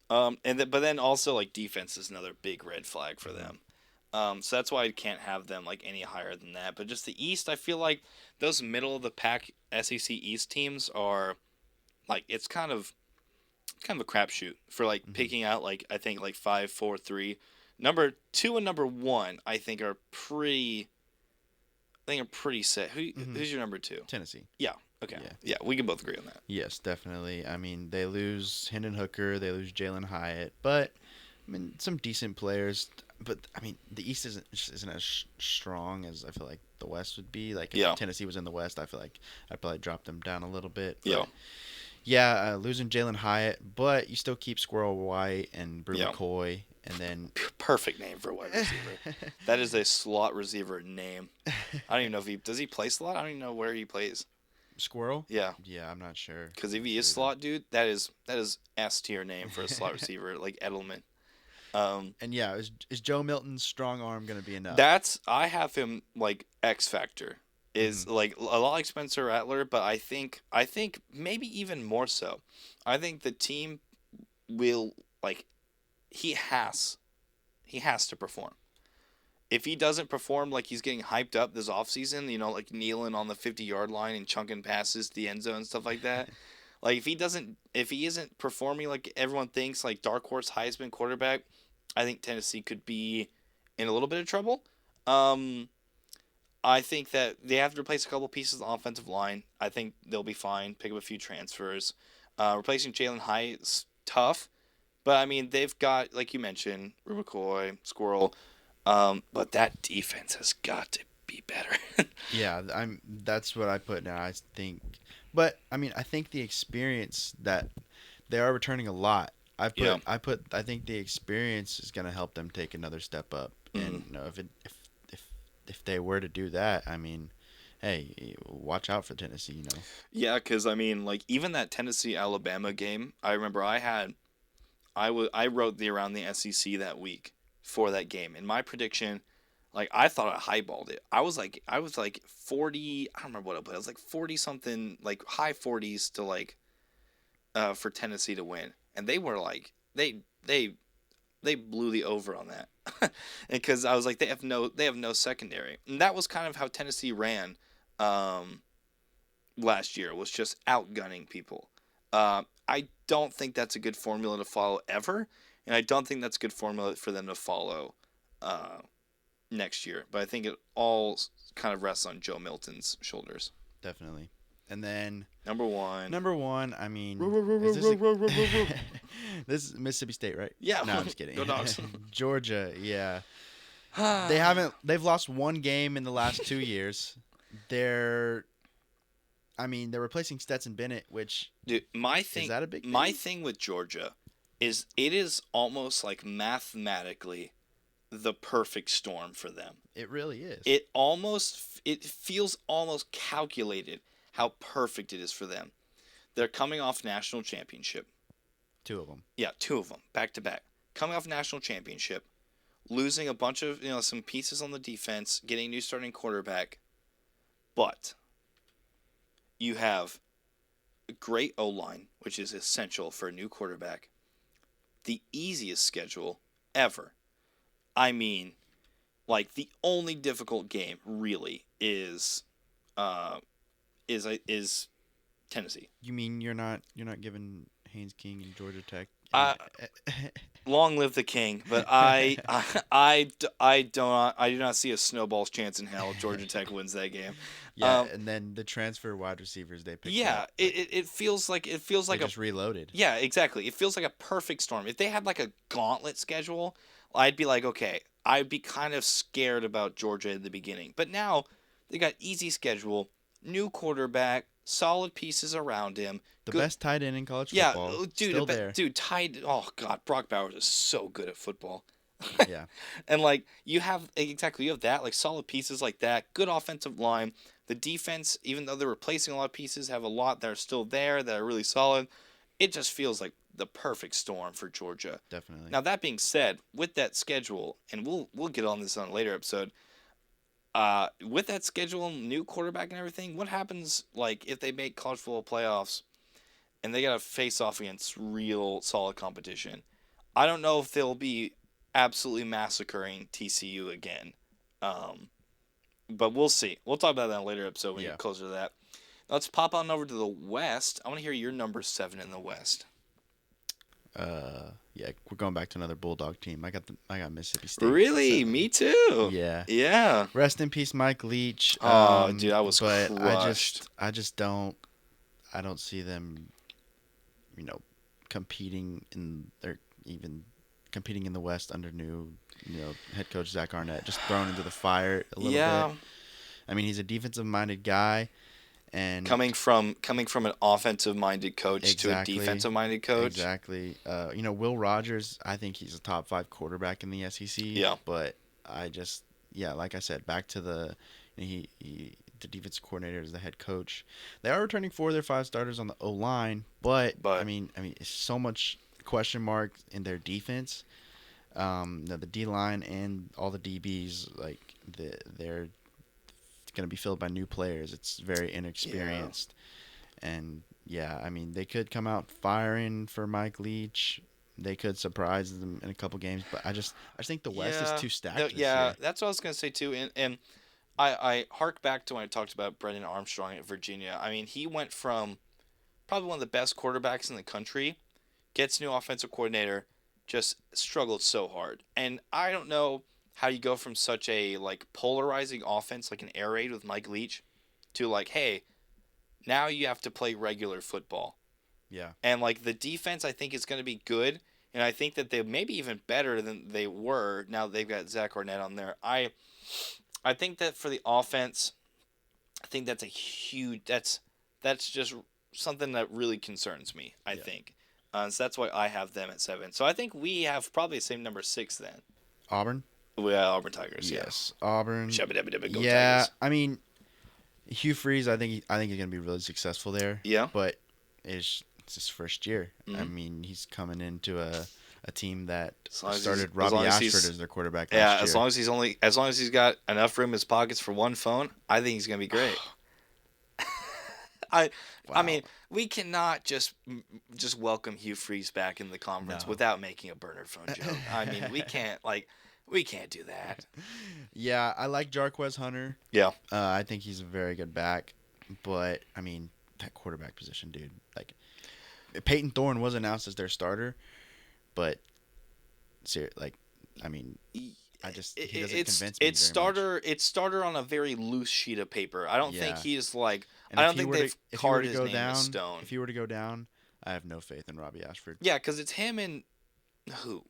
[SPEAKER 1] But then also like defense is another big red flag for
[SPEAKER 2] Mhm.
[SPEAKER 1] them. So that's why I can't have them like any higher than that. But just the East, I feel like those middle of the pack SEC East teams are like it's kind of a crapshoot for like
[SPEAKER 2] Mhm.
[SPEAKER 1] picking out like I think like 5, 4, 3. Number two and number one I think are pretty. I think are pretty set.
[SPEAKER 2] Mhm.
[SPEAKER 1] Who's your number two?
[SPEAKER 2] Tennessee.
[SPEAKER 1] Yeah. Okay.
[SPEAKER 2] Yeah.
[SPEAKER 1] Yeah, we can both agree on that.
[SPEAKER 2] Yes, definitely. I mean, they lose Hendon Hooker, they lose Jalen Hyatt, but I mean, some decent players. But I mean, the East isn't as strong as I feel like the West would be. Like if
[SPEAKER 1] Yeah.
[SPEAKER 2] Tennessee was in the West, I feel like I'd probably drop them down a little bit.
[SPEAKER 1] Yeah.
[SPEAKER 2] But yeah, losing Jalen Hyatt, but you still keep Squirrel White and Brew
[SPEAKER 1] Yeah.
[SPEAKER 2] McCoy, and then
[SPEAKER 1] Perfect name for a wide receiver. That is a slot receiver name. I don't even know if he does he play slot. I don't even know where he plays.
[SPEAKER 2] Squirrel.
[SPEAKER 1] Yeah,
[SPEAKER 2] Yeah, I'm not sure.
[SPEAKER 1] because if
[SPEAKER 2] Not
[SPEAKER 1] he is
[SPEAKER 2] sure either.
[SPEAKER 1] slot, dude, that is S tier name for a slot receiver like Edelman. Um,
[SPEAKER 2] And yeah, is Joe Milton's strong arm gonna be enough?
[SPEAKER 1] that's I have him like X factor
[SPEAKER 2] hmm
[SPEAKER 1] is like a lot like Spencer Rattler, but I think maybe even more so. I think the team will like he has he has to perform. if he doesn't perform like he's getting hyped up this offseason, like kneeling on the 50-yard line and chunking passes to the end zone and stuff like that, like if he isn't performing like everyone thinks, like dark horse Heisman quarterback, I think Tennessee could be in a little bit of trouble. Um, I think that they have to replace a couple pieces on the offensive line. I think they'll be fine. Pick up a few transfers. Replacing Jalen Hyatt is tough, but I mean they've got, like you mentioned, Rubicoy, Squirrel, but that defense has got to be better.
[SPEAKER 2] Yeah, that's what I put now. I think, but I mean, I think the experience that they are returning a lot.
[SPEAKER 1] Yeah.
[SPEAKER 2] I think the experience is going to help them take another step up.
[SPEAKER 1] Mm.
[SPEAKER 2] And if if they were to do that, I mean, hey, watch out for Tennessee.
[SPEAKER 1] Yeah, because I mean, like even that Tennessee Alabama game, I remember I wrote the around the SEC that week for that game, and my prediction, like I thought I highballed it. I was like 40. I don't remember what I put. I was like 40 something, like high 40s to like for Tennessee to win, and they were like they blew the over on that, and because I was like they have no secondary, and that was kind of how Tennessee ran. Um, Last year was just outgunning people. I don't think that's a good formula to follow ever, and I don't think that's a good formula for them to follow uh, next year. But I think it all kind of rests on Joe Milton's shoulders.
[SPEAKER 2] Definitely. And then
[SPEAKER 1] Number one.
[SPEAKER 2] number one, I mean, is this this is Mississippi State, right?
[SPEAKER 1] Yeah,
[SPEAKER 2] No, I'm just kidding.
[SPEAKER 1] go dogs.
[SPEAKER 2] Georgia, yeah. They've lost one game in the last 2 years. They're I mean, they're replacing Stetson Bennett, which
[SPEAKER 1] Dude,
[SPEAKER 2] is that a big
[SPEAKER 1] my
[SPEAKER 2] thing?
[SPEAKER 1] thing with Georgia is it is almost like mathematically the perfect storm for them.
[SPEAKER 2] It really is.
[SPEAKER 1] It feels almost calculated how perfect it is for them. They're coming off national championship.
[SPEAKER 2] Two of them.
[SPEAKER 1] Yeah, two of them back to back. Coming off national championship, losing a bunch of, some pieces on the defense, getting a new starting quarterback. But you have a great O-line, which is essential for a new quarterback. The easiest schedule ever. I mean, like the only difficult game really uh is Tennessee.
[SPEAKER 2] You mean you're not giving Haynes King and Georgia Tech
[SPEAKER 1] Uh,
[SPEAKER 2] any
[SPEAKER 1] Long live the king, but I do not see a snowball's chance in hell if Georgia Tech wins that game.
[SPEAKER 2] Yeah,
[SPEAKER 1] Um,
[SPEAKER 2] and then the transfer wide receivers they picked
[SPEAKER 1] yeah,
[SPEAKER 2] up, like
[SPEAKER 1] it feels like
[SPEAKER 2] they
[SPEAKER 1] a
[SPEAKER 2] just reloaded.
[SPEAKER 1] yeah, exactly. It feels like a perfect storm. If they had like a gauntlet schedule, I'd be like, okay, I'd be kind of scared about Georgia in the beginning. But now they got easy schedule, new quarterback, solid pieces around him.
[SPEAKER 2] The
[SPEAKER 1] Good,
[SPEAKER 2] best tight end in college
[SPEAKER 1] yeah,
[SPEAKER 2] football,
[SPEAKER 1] dude,
[SPEAKER 2] still there.
[SPEAKER 1] dude, tied. Oh God, Brock Bowers is so good at football.
[SPEAKER 2] Yeah,
[SPEAKER 1] And like you have that, like solid pieces like that, good offensive line. The defense, even though they're replacing a lot of pieces, have a lot that are still there that are really solid. It just feels like the perfect storm for Georgia.
[SPEAKER 2] definitely.
[SPEAKER 1] Now that being said, with that schedule, and we'll get on this on a later episode. With that schedule, new quarterback and everything, what happens like if they make college football playoffs and they got to face off against real solid competition? I don't know if they'll be absolutely massacring TCU again. Um, but we'll see. We'll talk about that in a later episode when we
[SPEAKER 2] Yeah.
[SPEAKER 1] get closer to that. Let's pop on over to the West. I want to hear your number 7 in the West.
[SPEAKER 2] Yeah, we're going back to another Bulldog team. I got Mississippi State.
[SPEAKER 1] Really?
[SPEAKER 2] 7.
[SPEAKER 1] Me too.
[SPEAKER 2] Yeah.
[SPEAKER 1] Yeah.
[SPEAKER 2] Rest in peace, Mike Leach.
[SPEAKER 1] Oh, dude, I was
[SPEAKER 2] but
[SPEAKER 1] crushed.
[SPEAKER 2] I just I don't see them, you know, competing in or even competing in the West under new, head coach Zach Arnett. Just thrown into the fire a little
[SPEAKER 1] Yeah.
[SPEAKER 2] bit. I mean, he's a defensive minded guy, and
[SPEAKER 1] Coming from an offensive minded coach to a
[SPEAKER 2] exactly,
[SPEAKER 1] defensive minded coach.
[SPEAKER 2] exactly. Will Rogers, I think he's a top 5 quarterback in the SEC.
[SPEAKER 1] Yeah.
[SPEAKER 2] But I just, yeah, like I said, back to the defensive coordinator is the head coach. They are returning 4 of their 5 starters on the O line, but
[SPEAKER 1] But
[SPEAKER 2] it's so much question mark in their defense. The D line and all the DBs, like they're going to be filled by new players. It's very inexperienced. And yeah, I mean, they could come out firing for Mike Leach, they could surprise them in a couple games, but I just think the West is
[SPEAKER 1] Yeah,
[SPEAKER 2] too
[SPEAKER 1] no,
[SPEAKER 2] stacked this
[SPEAKER 1] yeah,
[SPEAKER 2] year.
[SPEAKER 1] that's what I was gonna say too. And I hark back to when I talked about Brendan Armstrong at Virginia. I mean, he went from probably one of the best quarterbacks in the country, gets new offensive coordinator, just struggled so hard. And I don't know how you go from such a like polarizing offense, like an air raid with Mike Leach, to like, hey, now you have to play regular football.
[SPEAKER 2] Yeah.
[SPEAKER 1] And like the defense, I think is going to be good, and I think that they may be even better than they were now that they've got Zach Arnett on there. I think that for the offense, I think that's a huge. That's just something that really concerns me. I
[SPEAKER 2] Yeah.
[SPEAKER 1] think, so that's why I have them at 7. So I think we have probably the same number 6 then.
[SPEAKER 2] Auburn?
[SPEAKER 1] We have Auburn Tigers, yeah.
[SPEAKER 2] Yes. Auburn.
[SPEAKER 1] Shabba dabba dabba, go
[SPEAKER 2] Yeah,
[SPEAKER 1] Tigers.
[SPEAKER 2] I mean, Hugh Freeze, I think he's going to be really successful there,
[SPEAKER 1] Yeah.
[SPEAKER 2] but it's his first year. I
[SPEAKER 1] Mm-hmm.
[SPEAKER 2] mean, he's coming into a team that started
[SPEAKER 1] As
[SPEAKER 2] Robbie
[SPEAKER 1] long as
[SPEAKER 2] Ashford
[SPEAKER 1] he's
[SPEAKER 2] as their quarterback
[SPEAKER 1] yeah,
[SPEAKER 2] last year.
[SPEAKER 1] as long as he's got enough room in his pockets for one phone, I think he's gonna be great. I I
[SPEAKER 2] Wow.
[SPEAKER 1] mean, we cannot just welcome Hugh Freeze back in the conference
[SPEAKER 2] No.
[SPEAKER 1] without making a burner phone joke. I mean, we can't do that.
[SPEAKER 2] Yeah, I like Jarquez Hunter.
[SPEAKER 1] Yeah.
[SPEAKER 2] I think he's a very good back, but I mean that quarterback position, dude. Like Peyton Thorne was announced as their starter, but like I mean, he doesn't convince me very much.
[SPEAKER 1] It's starter on a very loose sheet of paper. I don't think
[SPEAKER 2] Yeah,
[SPEAKER 1] he's like
[SPEAKER 2] and
[SPEAKER 1] I don't think they've
[SPEAKER 2] if he were
[SPEAKER 1] carved
[SPEAKER 2] to
[SPEAKER 1] his
[SPEAKER 2] go
[SPEAKER 1] name in
[SPEAKER 2] down,
[SPEAKER 1] stone.
[SPEAKER 2] if he were to go down, I have no faith in Robbie Ashford.
[SPEAKER 1] Yeah, because it's him and who.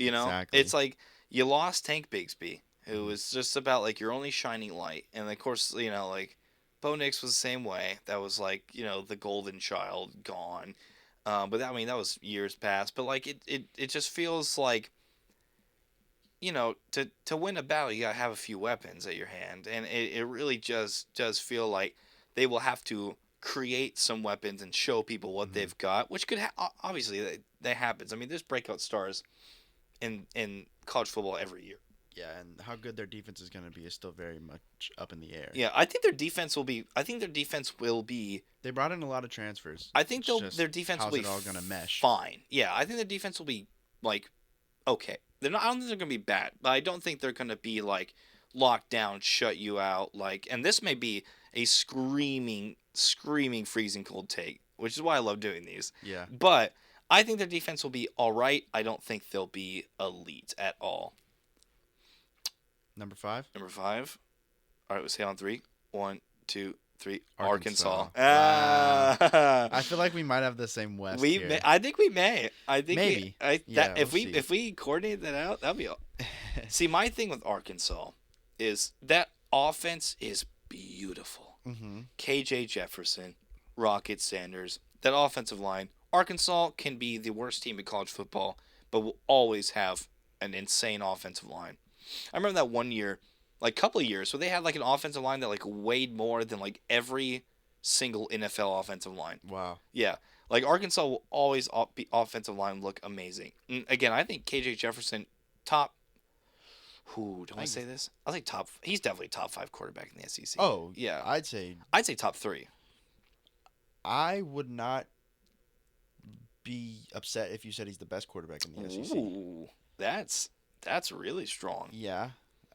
[SPEAKER 1] You know,
[SPEAKER 2] Exactly.
[SPEAKER 1] it's like you lost Tank Bigsby, who
[SPEAKER 2] Mhm.
[SPEAKER 1] was just about like your only shining light, and of course, you know, like Bo Nix was the same way. That was like the golden child gone. But I mean, that was years past. But like it just feels like to win a battle, you gotta have a few weapons at your hand, and it really just does feel like they will have to create some weapons and show people what
[SPEAKER 2] Mhm.
[SPEAKER 1] they've got, which could obviously that happens. I mean, there's breakout stars in college football every year.
[SPEAKER 2] Yeah, and how good their defense is going to be is still very much up in the air.
[SPEAKER 1] Yeah, I think their defense will be. I think their defense will be.
[SPEAKER 2] They brought in a lot of transfers.
[SPEAKER 1] I think
[SPEAKER 2] It's just
[SPEAKER 1] their defense will
[SPEAKER 2] how's
[SPEAKER 1] be
[SPEAKER 2] it all going to mesh?
[SPEAKER 1] fine. Yeah, I think their defense will be like okay. They're not. I don't think they're gonna be bad, but I don't think they're gonna be like locked down, shut you out. Like, and this may be a screaming, freezing cold take, which is why I love doing these.
[SPEAKER 2] Yeah.
[SPEAKER 1] But I think their defense will be all right. I don't think they'll be elite at all.
[SPEAKER 2] Number 5?
[SPEAKER 1] Number 5. All right, let's say on 3. 1, 2, 3.
[SPEAKER 2] Arkansas.
[SPEAKER 1] Arkansas.
[SPEAKER 2] Wow.
[SPEAKER 1] Ah.
[SPEAKER 2] I feel like we might have the same West
[SPEAKER 1] we
[SPEAKER 2] here.
[SPEAKER 1] may, I think we may. I think
[SPEAKER 2] Maybe. Yeah,
[SPEAKER 1] if
[SPEAKER 2] we'll see.
[SPEAKER 1] if we coordinate that out, that'll be all. See, my thing with Arkansas is that offense is beautiful.
[SPEAKER 2] Mm-hmm.
[SPEAKER 1] KJ Jefferson, Rocket Sanders, that offensive line. Arkansas can be the worst team in college football, but will always have an insane offensive line. I remember that one year, like a couple of years, where they had like an offensive line that like weighed more than like every single NFL offensive line.
[SPEAKER 2] Wow.
[SPEAKER 1] Yeah, like Arkansas will always be offensive line look amazing. And again, I think KJ Jefferson top. Who do I say this? I think top. He's definitely top 5 quarterback in the SEC.
[SPEAKER 2] Oh,
[SPEAKER 1] Yeah,
[SPEAKER 2] I'd say
[SPEAKER 1] I'd say top 3.
[SPEAKER 2] I would not be upset if you said he's the best quarterback in the SEC.
[SPEAKER 1] Ooh, that's really strong.
[SPEAKER 2] Yeah.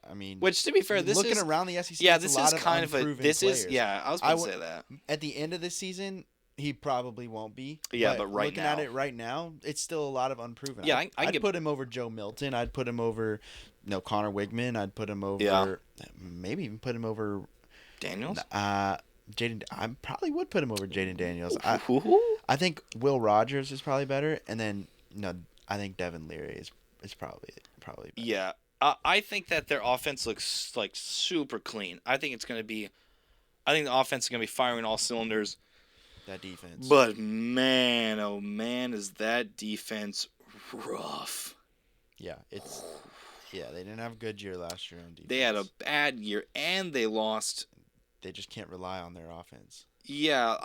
[SPEAKER 2] I mean,
[SPEAKER 1] Which, to be fair, this
[SPEAKER 2] looking
[SPEAKER 1] is
[SPEAKER 2] around the SEC,
[SPEAKER 1] yeah,
[SPEAKER 2] it's
[SPEAKER 1] this
[SPEAKER 2] a lot
[SPEAKER 1] is
[SPEAKER 2] of
[SPEAKER 1] kind of a
[SPEAKER 2] unproven
[SPEAKER 1] this
[SPEAKER 2] players.
[SPEAKER 1] is yeah. I was
[SPEAKER 2] I
[SPEAKER 1] going to
[SPEAKER 2] would-
[SPEAKER 1] say that.
[SPEAKER 2] At the end of the season, he probably won't be.
[SPEAKER 1] Yeah, but right
[SPEAKER 2] looking
[SPEAKER 1] now.
[SPEAKER 2] at it right now, it's still a lot of unproven.
[SPEAKER 1] Yeah,
[SPEAKER 2] I'd
[SPEAKER 1] get
[SPEAKER 2] put him over Joe Milton. I'd put him over, Connor Wigman. I'd put him over.
[SPEAKER 1] Yeah.
[SPEAKER 2] Maybe even put him over.
[SPEAKER 1] Daniels.
[SPEAKER 2] Jaden. I probably would put him over Jaden Daniels.
[SPEAKER 1] Ooh.
[SPEAKER 2] I think Will Rogers is probably better, and then I think Devin Leary is probably better.
[SPEAKER 1] Yeah, I think that their offense looks like super clean. I think the offense is gonna be firing all cylinders.
[SPEAKER 2] That defense.
[SPEAKER 1] But man, oh man, is that defense rough?
[SPEAKER 2] Yeah, they didn't have a good year last year on defense.
[SPEAKER 1] They had a bad year and they lost.
[SPEAKER 2] They just can't rely on their offense.
[SPEAKER 1] Yeah,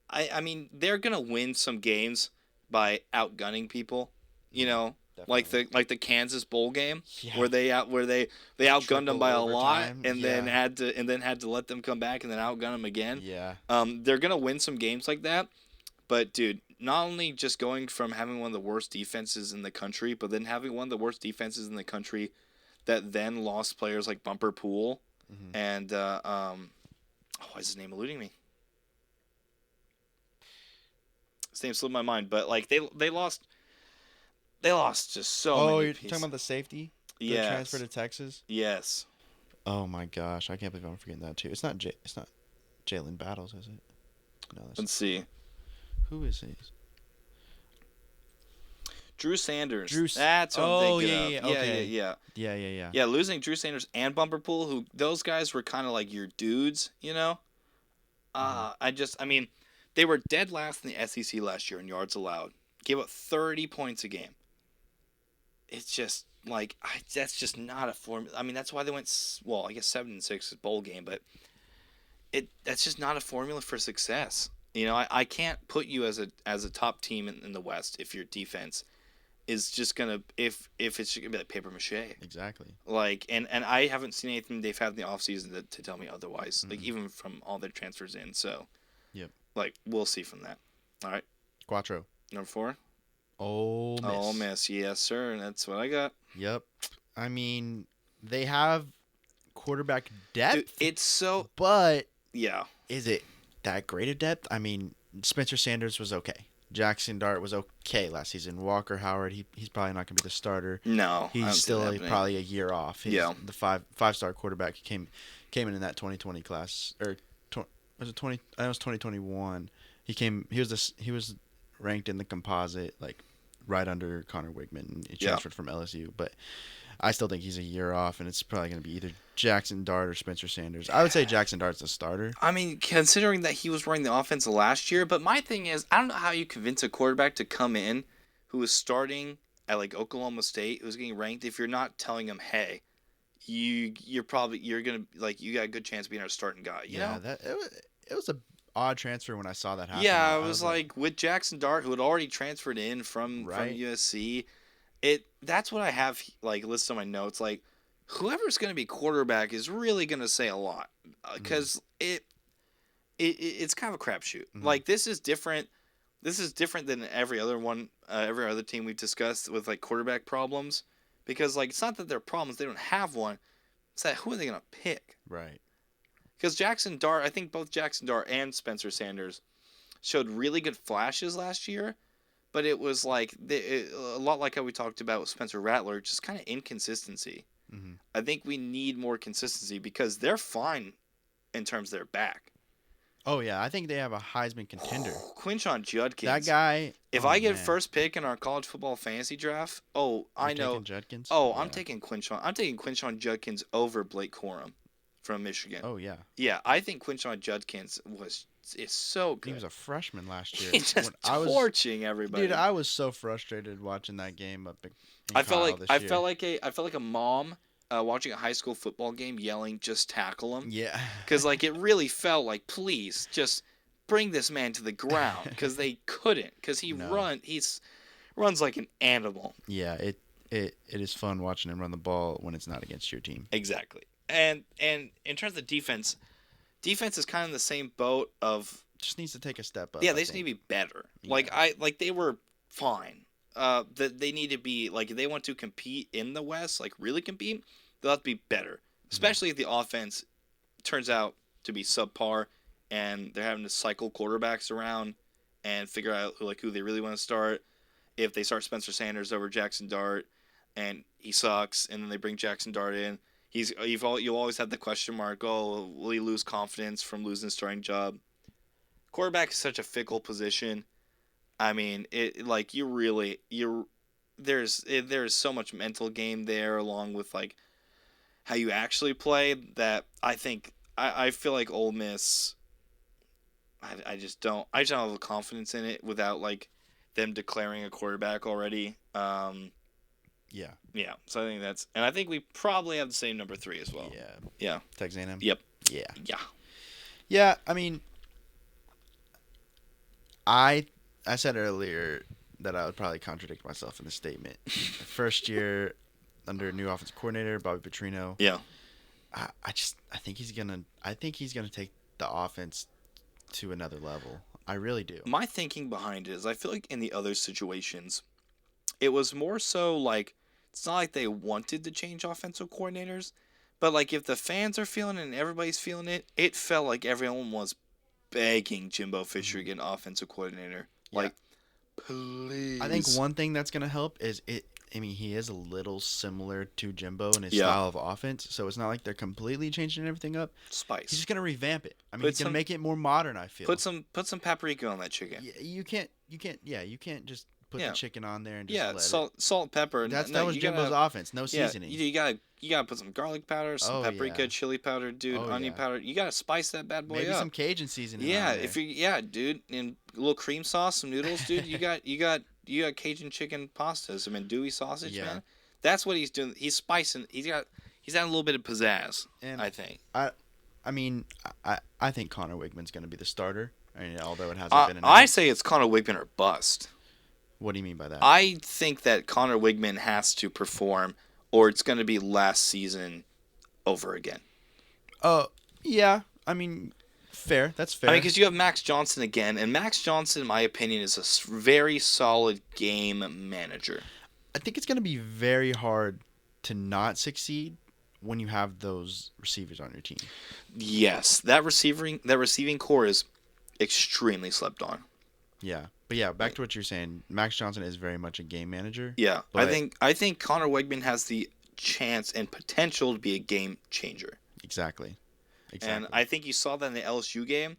[SPEAKER 1] I mean they're gonna win some games by outgunning people. You know,
[SPEAKER 2] Definitely.
[SPEAKER 1] like the Kansas bowl game
[SPEAKER 2] Yeah.
[SPEAKER 1] where they outgunned them by a lot
[SPEAKER 2] overtime,
[SPEAKER 1] and
[SPEAKER 2] yeah.
[SPEAKER 1] then had to let them come back and then outgun them again.
[SPEAKER 2] Yeah.
[SPEAKER 1] They're gonna win some games like that, but dude, not only just going from having one of the worst defenses in the country, but then having one of the worst defenses in the country that then lost players like Bumper Pool
[SPEAKER 2] Hmm.
[SPEAKER 1] and why is his name eluding me? His name slipped my mind, but like they lost just so
[SPEAKER 2] Oh,
[SPEAKER 1] many
[SPEAKER 2] you're talking
[SPEAKER 1] pieces.
[SPEAKER 2] about the safety, the transfer
[SPEAKER 1] Yes,
[SPEAKER 2] to Texas.
[SPEAKER 1] yes.
[SPEAKER 2] Oh my gosh, I can't believe I'm forgetting that too. It's not Jalen Battles, is it? No, that's
[SPEAKER 1] Let's see.
[SPEAKER 2] who is he?
[SPEAKER 1] Drew Sanders.
[SPEAKER 2] Drew.
[SPEAKER 1] That's what I'm
[SPEAKER 2] Oh
[SPEAKER 1] thinking
[SPEAKER 2] yeah,
[SPEAKER 1] of.
[SPEAKER 2] yeah, yeah.
[SPEAKER 1] Yeah, yeah,
[SPEAKER 2] Okay.
[SPEAKER 1] yeah.
[SPEAKER 2] Yeah, yeah, yeah.
[SPEAKER 1] Yeah, losing Drew Sanders and Bumper Pool, who those guys were kind of like your dudes, you know?
[SPEAKER 2] Hmm.
[SPEAKER 1] I mean, they were dead last in the SEC last year in yards allowed. Gave up 30 points a game. It's just like that's just not a formula. I mean, that's why they went well. I guess 7-6 is bowl game, but that's just not a formula for success. You know, I can't put you as a top team in the West if your defense is just gonna if it's gonna be like paper mache.
[SPEAKER 2] Exactly.
[SPEAKER 1] Like and I haven't seen anything they've had in the offseason to tell me otherwise. Like
[SPEAKER 2] Hmm.
[SPEAKER 1] even from all their transfers in. So
[SPEAKER 2] Yep.
[SPEAKER 1] like we'll see from that. All right,
[SPEAKER 2] Quattro.
[SPEAKER 1] number 4.
[SPEAKER 2] Ole
[SPEAKER 1] Oh,
[SPEAKER 2] Miss.
[SPEAKER 1] Miss, yes sir. That's what I got.
[SPEAKER 2] Yep. I mean, they have quarterback
[SPEAKER 1] Dude,
[SPEAKER 2] depth,
[SPEAKER 1] it's so
[SPEAKER 2] but
[SPEAKER 1] yeah.
[SPEAKER 2] is it that great a depth? I mean, Spencer Sanders was okay. Jackson Dart was okay last season. Walker Howard, he's probably not going to be the starter.
[SPEAKER 1] No, I
[SPEAKER 2] He's
[SPEAKER 1] don't see that
[SPEAKER 2] still
[SPEAKER 1] happening.
[SPEAKER 2] probably a year off.
[SPEAKER 1] Yeah.
[SPEAKER 2] The five-star quarterback came in that 2020 class or was it 20? I know it was 2021. He was ranked in the composite like right under Connor Wigman. He
[SPEAKER 1] Yeah.
[SPEAKER 2] transferred from LSU, but I still think he's a year off, and it's probably going to be either Jackson Dart or Spencer Sanders. I would say Jackson Dart's the starter.
[SPEAKER 1] I mean, considering that he was running the offense last year, but my thing is, I don't know how you convince a quarterback to come in who is starting at like Oklahoma State, who's getting ranked, if you're not telling him, hey, you're gonna like you got a good chance of being our starting guy, you
[SPEAKER 2] Yeah,
[SPEAKER 1] know?
[SPEAKER 2] it was a odd transfer when I saw that happen.
[SPEAKER 1] Yeah, I
[SPEAKER 2] I
[SPEAKER 1] was
[SPEAKER 2] was like,
[SPEAKER 1] like with Jackson Dart, who had already transferred in from
[SPEAKER 2] right?
[SPEAKER 1] USC. That's what I have like listed on my notes. Like whoever's going to be quarterback is really going to say a lot
[SPEAKER 2] Hmm.
[SPEAKER 1] because it's kind of a crapshoot.
[SPEAKER 2] Hmm.
[SPEAKER 1] Like this is different. This is different than every other one, every other team we've discussed with like quarterback problems, because like it's not that they're problems; they don't have one. It's that who are they going to pick?
[SPEAKER 2] Right.
[SPEAKER 1] Because Jackson Dart, I think both Jackson Dart and Spencer Sanders showed really good flashes last year, but it was like a lot like how we talked about with Spencer Rattler, just kind of inconsistency.
[SPEAKER 2] Hmm.
[SPEAKER 1] I think we need more consistency because they're fine in terms of their back.
[SPEAKER 2] Oh yeah, I think they have a Heisman contender.
[SPEAKER 1] Quinshon
[SPEAKER 2] That
[SPEAKER 1] Judkins.
[SPEAKER 2] guy.
[SPEAKER 1] If
[SPEAKER 2] Oh
[SPEAKER 1] I get
[SPEAKER 2] man,
[SPEAKER 1] first pick in our college football fantasy draft,
[SPEAKER 2] you're
[SPEAKER 1] I know.
[SPEAKER 2] taking Judkins.
[SPEAKER 1] Oh, I'm
[SPEAKER 2] Yeah.
[SPEAKER 1] taking Quinshon. I'm taking Quinshon Judkins over Blake Corum from Michigan.
[SPEAKER 2] Oh yeah.
[SPEAKER 1] Yeah, I think Quinshon Judkins is so
[SPEAKER 2] He was
[SPEAKER 1] good.
[SPEAKER 2] a freshman last year.
[SPEAKER 1] He's just
[SPEAKER 2] When I was,
[SPEAKER 1] torching
[SPEAKER 2] dude,
[SPEAKER 1] everybody.
[SPEAKER 2] I was so frustrated watching that game up in
[SPEAKER 1] I felt
[SPEAKER 2] Kyle
[SPEAKER 1] like
[SPEAKER 2] this
[SPEAKER 1] I
[SPEAKER 2] year.
[SPEAKER 1] felt like a mom watching a high school football game yelling, "Just tackle him,"
[SPEAKER 2] Yeah.
[SPEAKER 1] because like it really felt like, please just bring this man to the ground because they couldn't because
[SPEAKER 2] No.
[SPEAKER 1] he's runs like an animal.
[SPEAKER 2] Yeah. It is fun watching him run the ball when it's not against your team.
[SPEAKER 1] Exactly. And in terms of defense, defense is kind of in the same boat of
[SPEAKER 2] Just needs to take a step up.
[SPEAKER 1] yeah,
[SPEAKER 2] I
[SPEAKER 1] they just need to
[SPEAKER 2] think.
[SPEAKER 1] be better. Like
[SPEAKER 2] Yeah.
[SPEAKER 1] they were fine. That they need to be like if they want to compete in the West, like really compete, they'll have to be better.
[SPEAKER 2] Hmm.
[SPEAKER 1] Especially if the offense turns out to be subpar and they're having to cycle quarterbacks around and figure out who they really want to start. If they start Spencer Sanders over Jackson Dart and he sucks, and then they bring Jackson Dart in, you'll always have the question mark. Oh, will he lose confidence from losing his starting job? Quarterback is such a fickle position. I mean, it like you really you there's so much mental game there along with like how you actually play that I think I feel like Ole Miss I just don't have the confidence in it without like them declaring a quarterback already.
[SPEAKER 2] Yeah.
[SPEAKER 1] Yeah, so I think and I think we probably have the same number 3 as well.
[SPEAKER 2] Yeah.
[SPEAKER 1] Yeah.
[SPEAKER 2] Texas A&M.
[SPEAKER 1] Yep.
[SPEAKER 2] Yeah.
[SPEAKER 1] Yeah.
[SPEAKER 2] Yeah. I mean, I I said earlier that I would probably contradict myself in this statement. First year under new offensive coordinator Bobby Petrino,
[SPEAKER 1] Yeah.
[SPEAKER 2] I think he's gonna take the offense to another level. I really do.
[SPEAKER 1] My thinking behind it is I feel like in the other situations, it was more so like it's not like they wanted to change offensive coordinators, but like if the fans are feeling it and everybody's feeling it, it felt like everyone was begging Jimbo Fisher to
[SPEAKER 2] Hmm.
[SPEAKER 1] get an offensive coordinator.
[SPEAKER 2] Yeah,
[SPEAKER 1] Like,
[SPEAKER 2] I think
[SPEAKER 1] please.
[SPEAKER 2] one thing that's gonna help is it. I mean, he is a little similar to Jimbo in his
[SPEAKER 1] Yeah,
[SPEAKER 2] style of offense, so it's not like they're completely changing everything up. He's
[SPEAKER 1] spice.
[SPEAKER 2] just gonna revamp it. I mean,
[SPEAKER 1] Put
[SPEAKER 2] he's gonna
[SPEAKER 1] some
[SPEAKER 2] make it more modern. I feel.
[SPEAKER 1] put some paprika on that chicken.
[SPEAKER 2] You can't just put the
[SPEAKER 1] Yeah.
[SPEAKER 2] chicken on there and just
[SPEAKER 1] Yeah,
[SPEAKER 2] let it.
[SPEAKER 1] salt, pepper. No,
[SPEAKER 2] That was
[SPEAKER 1] you
[SPEAKER 2] Jimbo's
[SPEAKER 1] gotta.
[SPEAKER 2] offense. No
[SPEAKER 1] Yeah,
[SPEAKER 2] seasoning.
[SPEAKER 1] you gotta put some garlic powder, some
[SPEAKER 2] Oh
[SPEAKER 1] paprika,
[SPEAKER 2] yeah.
[SPEAKER 1] chili powder, dude,
[SPEAKER 2] Oh
[SPEAKER 1] onion
[SPEAKER 2] yeah.
[SPEAKER 1] powder. You gotta spice that bad boy
[SPEAKER 2] Maybe some
[SPEAKER 1] up.
[SPEAKER 2] Cajun seasoning
[SPEAKER 1] Yeah,
[SPEAKER 2] on
[SPEAKER 1] if
[SPEAKER 2] there.
[SPEAKER 1] you yeah, dude, and a little cream sauce, some noodles, dude. You got Cajun chicken pasta, some andouille sausage,
[SPEAKER 2] Yeah.
[SPEAKER 1] man. That's what he's doing. He's spicing. He's adding a little bit of pizzazz.
[SPEAKER 2] And
[SPEAKER 1] I think.
[SPEAKER 2] I I mean I think Connor Wigman's gonna be the starter. I mean, although it hasn't been
[SPEAKER 1] I
[SPEAKER 2] announced.
[SPEAKER 1] say it's Connor Wigman or bust.
[SPEAKER 2] What do you mean by that?
[SPEAKER 1] I think that Connor Wigman has to perform, or it's going to be last season over again.
[SPEAKER 2] Oh yeah. I mean, fair. That's
[SPEAKER 1] I mean,
[SPEAKER 2] fair.
[SPEAKER 1] because you have Max Johnson again, and Max Johnson, in my opinion, is a very solid game manager.
[SPEAKER 2] I think it's gonna be very hard to not succeed when you have those receivers on your team.
[SPEAKER 1] Yes, that receiving core is extremely slept on.
[SPEAKER 2] Yeah. But yeah, back to what you're saying. Max Johnson is very much a game manager.
[SPEAKER 1] Yeah,
[SPEAKER 2] But
[SPEAKER 1] I think Connor Wegman has the chance and potential to be a game changer.
[SPEAKER 2] exactly.
[SPEAKER 1] And
[SPEAKER 2] Exactly.
[SPEAKER 1] I think you saw that in the LSU game.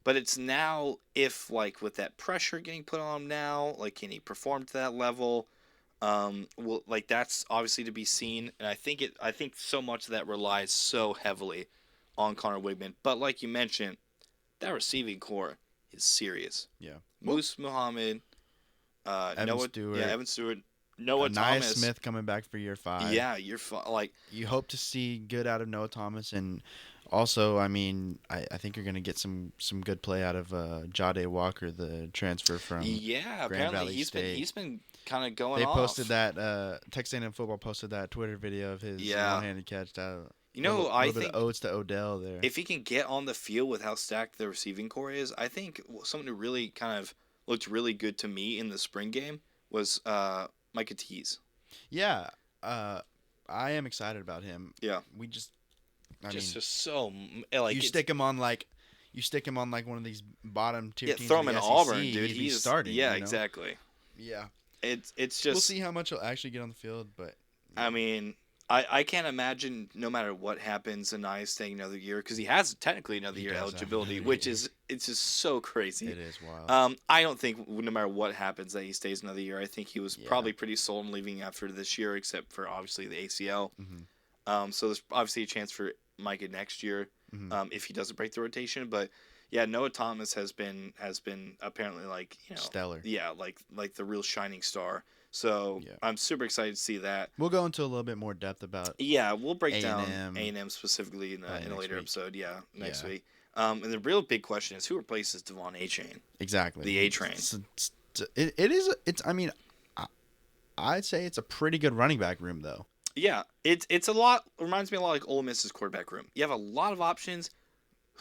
[SPEAKER 1] But it's now if like with that pressure getting put on him now, like can he perform to that level? Well, like that's obviously to be seen, and I think so much of that relies so heavily on Connor Wigman. But like you mentioned, that receiving core is serious.
[SPEAKER 2] Yeah. Well,
[SPEAKER 1] Moose Muhammad,
[SPEAKER 2] Evan Stewart,
[SPEAKER 1] Evan Stewart, Noah
[SPEAKER 2] Anaya
[SPEAKER 1] Thomas.
[SPEAKER 2] Smith coming back for year 5.
[SPEAKER 1] Yeah, like
[SPEAKER 2] You hope to see good out of Noah Thomas, and also, I mean, I think you're going to get some good play out of Jade Walker, the transfer from
[SPEAKER 1] yeah.
[SPEAKER 2] Grand
[SPEAKER 1] Apparently
[SPEAKER 2] Valley State.
[SPEAKER 1] he's been kind of going
[SPEAKER 2] They
[SPEAKER 1] off.
[SPEAKER 2] posted that Texas A&M football posted that Twitter video of his
[SPEAKER 1] Yeah.
[SPEAKER 2] one-handed catch.
[SPEAKER 1] You know, I
[SPEAKER 2] little bit
[SPEAKER 1] think
[SPEAKER 2] of odes to Odell there.
[SPEAKER 1] if he can get on the field with how stacked the receiving core is, I think someone who really kind of looked really good to me in the spring game was Micah Tease.
[SPEAKER 2] Yeah, I am excited about him.
[SPEAKER 1] Yeah,
[SPEAKER 2] We just, I mean,
[SPEAKER 1] just so like
[SPEAKER 2] you stick him on like one of these bottom tier
[SPEAKER 1] yeah,
[SPEAKER 2] teams
[SPEAKER 1] throw
[SPEAKER 2] in
[SPEAKER 1] him
[SPEAKER 2] the
[SPEAKER 1] in
[SPEAKER 2] SEC,
[SPEAKER 1] Auburn, dude.
[SPEAKER 2] he'd be
[SPEAKER 1] He's
[SPEAKER 2] starting.
[SPEAKER 1] yeah,
[SPEAKER 2] you know?
[SPEAKER 1] exactly.
[SPEAKER 2] Yeah.
[SPEAKER 1] It's
[SPEAKER 2] We'll
[SPEAKER 1] just
[SPEAKER 2] see how much he'll actually get on the field, but
[SPEAKER 1] I mean. I can't imagine no matter what happens, Anaya staying another year because he has technically another
[SPEAKER 2] He
[SPEAKER 1] year
[SPEAKER 2] does have
[SPEAKER 1] eligibility,
[SPEAKER 2] another
[SPEAKER 1] which
[SPEAKER 2] year.
[SPEAKER 1] is it's just so crazy.
[SPEAKER 2] it is wild.
[SPEAKER 1] I don't think no matter what happens that he stays another year. I think he was
[SPEAKER 2] Yeah.
[SPEAKER 1] probably pretty sold on leaving after this year, except for obviously the ACL.
[SPEAKER 2] Hmm.
[SPEAKER 1] So there's obviously a chance for Micah next year
[SPEAKER 2] Hmm.
[SPEAKER 1] if he doesn't break the rotation. But yeah, Noah Thomas has been apparently like
[SPEAKER 2] Stellar.
[SPEAKER 1] yeah like the real shining star. So
[SPEAKER 2] Yeah.
[SPEAKER 1] I'm super excited to see that.
[SPEAKER 2] We'll go into a little bit more depth about
[SPEAKER 1] Yeah, we'll break down
[SPEAKER 2] A&M,
[SPEAKER 1] A&M specifically in a
[SPEAKER 2] next
[SPEAKER 1] later
[SPEAKER 2] week.
[SPEAKER 1] episode. Yeah, next
[SPEAKER 2] Yeah.
[SPEAKER 1] week. And the real big question is who replaces Devon A Chain,
[SPEAKER 2] exactly
[SPEAKER 1] the A Train.
[SPEAKER 2] It is. It's. I mean, I- I'd say it's a pretty good running back room though.
[SPEAKER 1] Yeah, it's a lot. Reminds me a lot like Ole Miss's quarterback room. You have a lot of options.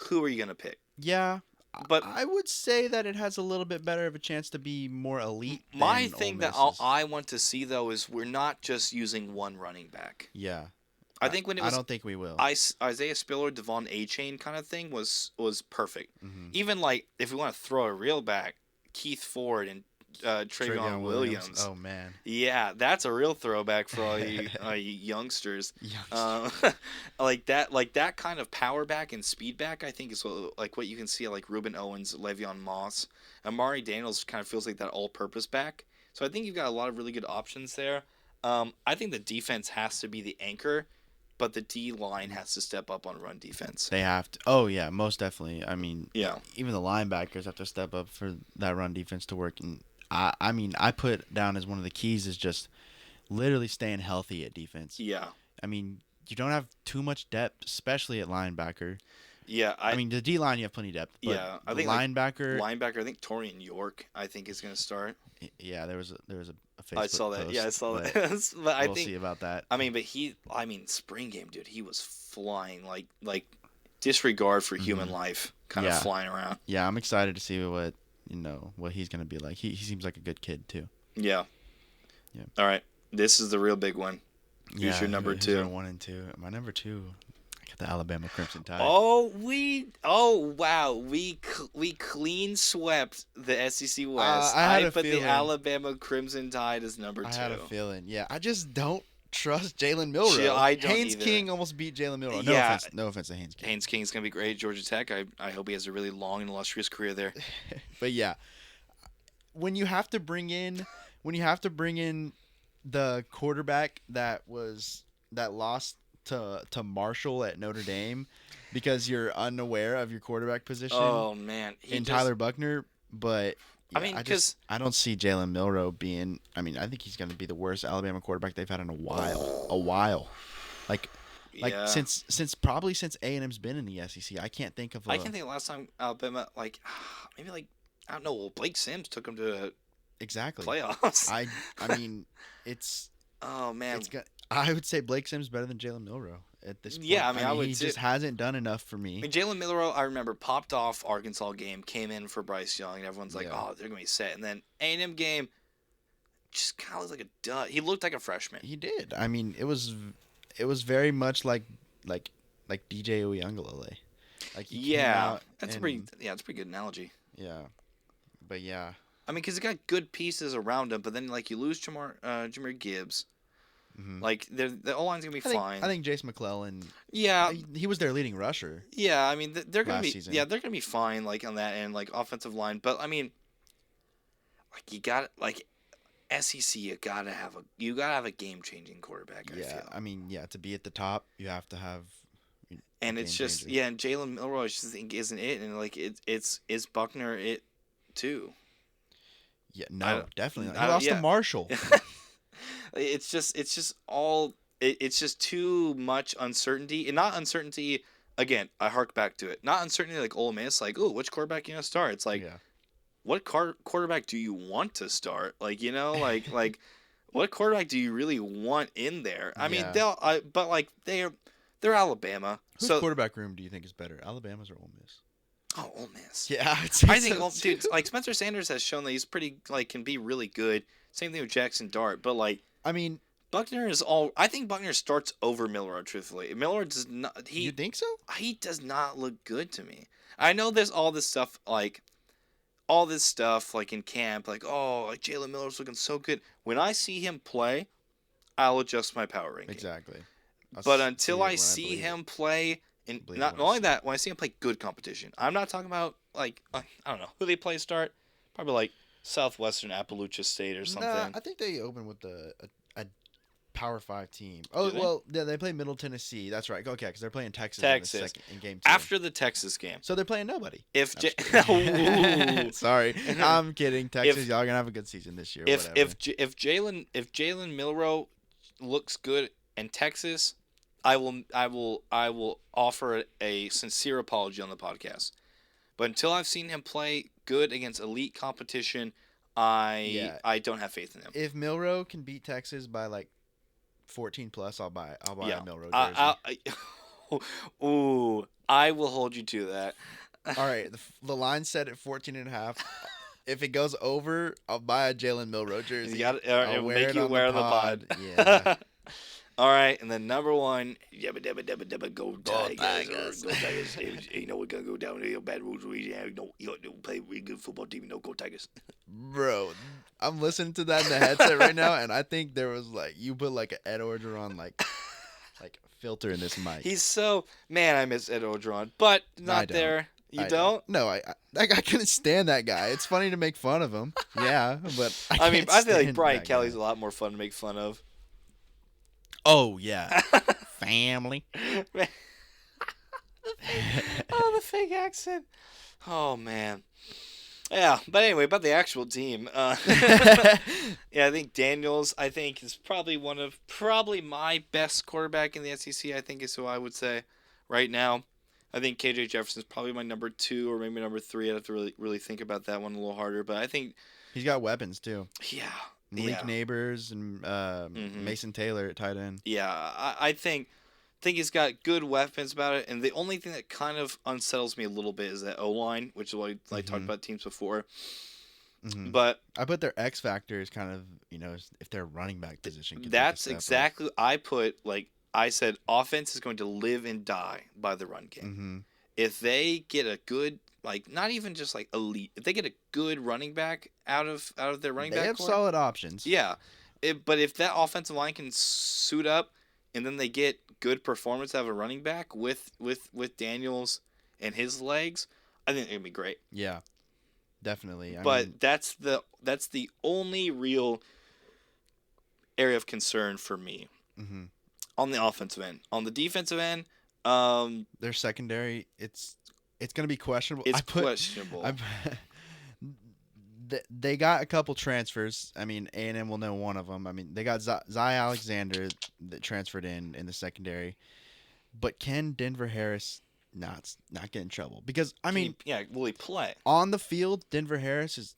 [SPEAKER 1] Who are you gonna pick?
[SPEAKER 2] Yeah.
[SPEAKER 1] But
[SPEAKER 2] I would say that it has a little bit better of a chance to be more elite.
[SPEAKER 1] my
[SPEAKER 2] than
[SPEAKER 1] thing
[SPEAKER 2] Ole
[SPEAKER 1] that
[SPEAKER 2] Miss's.
[SPEAKER 1] I want to see though is we're not just using one running back.
[SPEAKER 2] Yeah.
[SPEAKER 1] I think when it
[SPEAKER 2] I
[SPEAKER 1] was
[SPEAKER 2] don't think we will.
[SPEAKER 1] Isaiah Spiller, Devon A Chain kind of thing was perfect.
[SPEAKER 2] Hmm.
[SPEAKER 1] Even like if we want to throw a real back, Keith Ford and Travion Williams.
[SPEAKER 2] Oh man.
[SPEAKER 1] Yeah, that's a real throwback for all you youngsters.
[SPEAKER 2] Youngster.
[SPEAKER 1] Like that kind of power back and speed back, I think is what you can see at like Ruben Owens, Le'Veon Moss, Amari Daniels kind of feels like that all-purpose back. So I think you've got a lot of really good options there. I think the defense has to be the anchor, but the D line has to step up on run defense.
[SPEAKER 2] They have to. Oh yeah, most definitely. I mean,
[SPEAKER 1] Yeah.
[SPEAKER 2] even the linebackers have to step up for that run defense to work. And I mean, I put down as one of the keys is just literally staying healthy at defense.
[SPEAKER 1] Yeah.
[SPEAKER 2] I mean, you don't have too much depth, especially at linebacker.
[SPEAKER 1] Yeah.
[SPEAKER 2] I mean, the D line you have plenty of depth, but
[SPEAKER 1] Yeah, I
[SPEAKER 2] the
[SPEAKER 1] think, like,
[SPEAKER 2] linebacker.
[SPEAKER 1] linebacker, I think Torian York, I think is going to start.
[SPEAKER 2] Yeah, there was a Facebook
[SPEAKER 1] I saw that.
[SPEAKER 2] post,
[SPEAKER 1] Yeah, I saw
[SPEAKER 2] but
[SPEAKER 1] that. But I
[SPEAKER 2] we'll
[SPEAKER 1] think
[SPEAKER 2] see about that.
[SPEAKER 1] I mean, spring game, dude, he was flying like disregard for human life, kind
[SPEAKER 2] Yeah.
[SPEAKER 1] of flying around.
[SPEAKER 2] Yeah, I'm excited to see what what he's gonna be like. He seems like a good kid too.
[SPEAKER 1] Yeah.
[SPEAKER 2] Yeah.
[SPEAKER 1] All right. This is the real big one. Who's your number
[SPEAKER 2] who's our
[SPEAKER 1] two?
[SPEAKER 2] 1 and 2? My number 2, I got the Alabama Crimson Tide.
[SPEAKER 1] Wow, we clean swept the SEC West.
[SPEAKER 2] I had a
[SPEAKER 1] put the
[SPEAKER 2] feeling.
[SPEAKER 1] Alabama Crimson Tide as number
[SPEAKER 2] I
[SPEAKER 1] two.
[SPEAKER 2] had a feeling. Yeah, I just don't trust Jalen Milrow.
[SPEAKER 1] I don't
[SPEAKER 2] Haynes
[SPEAKER 1] either.
[SPEAKER 2] King almost beat Jalen Milrow.
[SPEAKER 1] Yeah.
[SPEAKER 2] No offense to Haynes King.
[SPEAKER 1] Haynes King's gonna be great at Georgia Tech. I hope he has a really long and illustrious career there.
[SPEAKER 2] But yeah, when you have to bring in the quarterback that lost to Marshall at Notre Dame because you're unaware of your quarterback position
[SPEAKER 1] Oh man,
[SPEAKER 2] Tyler Buckner, but yeah,
[SPEAKER 1] I mean,
[SPEAKER 2] I don't see Jalen Milrow being. I mean, I think he's going to be the worst Alabama quarterback they've had in a while. Like
[SPEAKER 1] yeah.
[SPEAKER 2] since A&M's been in the SEC, I can't think of.
[SPEAKER 1] I can think of the last time Alabama maybe I don't know. Well, Blake Sims took him to
[SPEAKER 2] exactly
[SPEAKER 1] playoffs.
[SPEAKER 2] I mean, it's.
[SPEAKER 1] Oh man,
[SPEAKER 2] I would say Blake Sims better than Jalen Milrow at this point.
[SPEAKER 1] Yeah, I mean,
[SPEAKER 2] he just hasn't done enough for me.
[SPEAKER 1] I mean, Jalen Milrow, I remember, popped off Arkansas game, came in for Bryce Young, and everyone's like,
[SPEAKER 2] Yeah.
[SPEAKER 1] "Oh, they're gonna be set." And then A&M game, just kind of looked like a dud. He looked like a freshman.
[SPEAKER 2] He did. I mean, it was very much like DJ Uyunglele. Like he came out
[SPEAKER 1] that's
[SPEAKER 2] and,
[SPEAKER 1] that's a pretty good analogy.
[SPEAKER 2] Yeah, but yeah.
[SPEAKER 1] I mean, because he got good pieces around him, but then you lose Jameer Gibbs.
[SPEAKER 2] Mm-hmm.
[SPEAKER 1] Like the O line's gonna be fine.
[SPEAKER 2] I think Jace McClellan.
[SPEAKER 1] Yeah,
[SPEAKER 2] he was their leading rusher.
[SPEAKER 1] yeah. I mean, they're gonna
[SPEAKER 2] last
[SPEAKER 1] be
[SPEAKER 2] season.
[SPEAKER 1] they're gonna be fine on that end, offensive line. But I mean, you got SEC. You gotta have a game changing quarterback. I feel.
[SPEAKER 2] I mean, to be at the top, you have to have.
[SPEAKER 1] And it's just and Jalen Milroy isn't it, and it's Buckner it too.
[SPEAKER 2] Yeah, no, definitely not.
[SPEAKER 1] I
[SPEAKER 2] He lost to Marshall.
[SPEAKER 1] It's just too much uncertainty, and not uncertainty. Again, I hark back to it. Not uncertainty like Ole Miss, which quarterback you gonna start? It's what quarterback do you want to start? What quarterback do you really want in there? I mean, they're Alabama.
[SPEAKER 2] Whose quarterback room do you think is better, Alabama's or Ole Miss?
[SPEAKER 1] Oh, Ole Miss.
[SPEAKER 2] Yeah,
[SPEAKER 1] I think, dude, Spencer Sanders has shown that he's pretty, can be really good. Same thing with Jackson Dart, but
[SPEAKER 2] I mean,
[SPEAKER 1] Buckner I think Buckner starts over Milrow. Truthfully, Milrow does not.
[SPEAKER 2] You think so?
[SPEAKER 1] He does not look good to me. I know there's all this stuff in camp, Jalen Miller's looking so good. When I see him play, I'll adjust my power ranking.
[SPEAKER 2] Exactly.
[SPEAKER 1] But until I see him play. And not only that, when I see him play good competition, I'm not talking about I don't know who they play start. Probably Southwestern Appalachia State or something.
[SPEAKER 2] Nah, I think they open with a Power 5 team. Oh well, yeah, they play Middle Tennessee. That's right. Okay, because they're playing Texas. In game 2
[SPEAKER 1] after the Texas game.
[SPEAKER 2] So they're playing nobody. Sorry, I'm kidding. Texas, y'all gonna have a good season this year.
[SPEAKER 1] If Jalen Milrow looks good in Texas, I will offer a sincere apology on the podcast. But until I've seen him play good against elite competition, I don't have faith in him.
[SPEAKER 2] If Milrow can beat Texas by 14 plus, I'll buy a Milrow jersey.
[SPEAKER 1] I will hold you to that.
[SPEAKER 2] All right, the line's set at 14.5. If it goes over, I'll buy a Jalen Milrow jersey.
[SPEAKER 1] I'll make you wear the pod.
[SPEAKER 2] Yeah.
[SPEAKER 1] All right, and then number 1, go Tigers. Go Tigers. You know we're gonna go down to Baton Rouge, Louisiana. You know, play a really good football team. Go Tigers.
[SPEAKER 2] Bro, I'm listening to that in the headset right now, and I think there was you put an Ed Orgeron filter in this mic.
[SPEAKER 1] He's so I miss Ed Orgeron, but not there. You don't?
[SPEAKER 2] No, I couldn't stand that guy. It's funny to make fun of him. Yeah, but
[SPEAKER 1] I feel like Brian Kelly's a lot more fun to make fun of.
[SPEAKER 2] Oh yeah, family.
[SPEAKER 1] The fake accent. Oh man. Yeah, but anyway, about the actual team. I think Daniels. Is probably my best quarterback in the SEC. I think is who I would say right now. I think KJ Jefferson's probably my number 2 or maybe number 3. I'd have to really think about that one a little harder. But I think
[SPEAKER 2] he's got weapons too.
[SPEAKER 1] Yeah.
[SPEAKER 2] Malik Neighbors and Mason Taylor at tight end.
[SPEAKER 1] Yeah, I think think he's got good weapons about it, and the only thing that kind of unsettles me a little bit is that O line, which is what I talked
[SPEAKER 2] Mm-hmm.
[SPEAKER 1] about teams before.
[SPEAKER 2] Mm-hmm.
[SPEAKER 1] But
[SPEAKER 2] I put their X factor is kind of, if their running back position could take a
[SPEAKER 1] that's
[SPEAKER 2] step up.
[SPEAKER 1] exactly I put like I said. Offense is going to live and die by the run game.
[SPEAKER 2] Mm-hmm.
[SPEAKER 1] If they get a good, like not even just like elite, if they get a good running back out of their running
[SPEAKER 2] They
[SPEAKER 1] back
[SPEAKER 2] have
[SPEAKER 1] core,
[SPEAKER 2] solid options.
[SPEAKER 1] yeah. But if that offensive line can suit up, and then they get good performance out of a running back with Daniels and his legs, I think it'd be great.
[SPEAKER 2] Yeah, definitely. I mean,
[SPEAKER 1] But that's the only real area of concern for me
[SPEAKER 2] mm-hmm.
[SPEAKER 1] on the offensive end. On the defensive end, um,
[SPEAKER 2] Their secondary, it's going to be questionable.
[SPEAKER 1] it's questionable.
[SPEAKER 2] I they got a couple transfers. I mean, A&M will know one of them. I mean, they got Zy Alexander that transferred in the secondary, but can Denver Harris not get in trouble? Because I mean,
[SPEAKER 1] Yeah, will he play?
[SPEAKER 2] on the field, Denver Harris is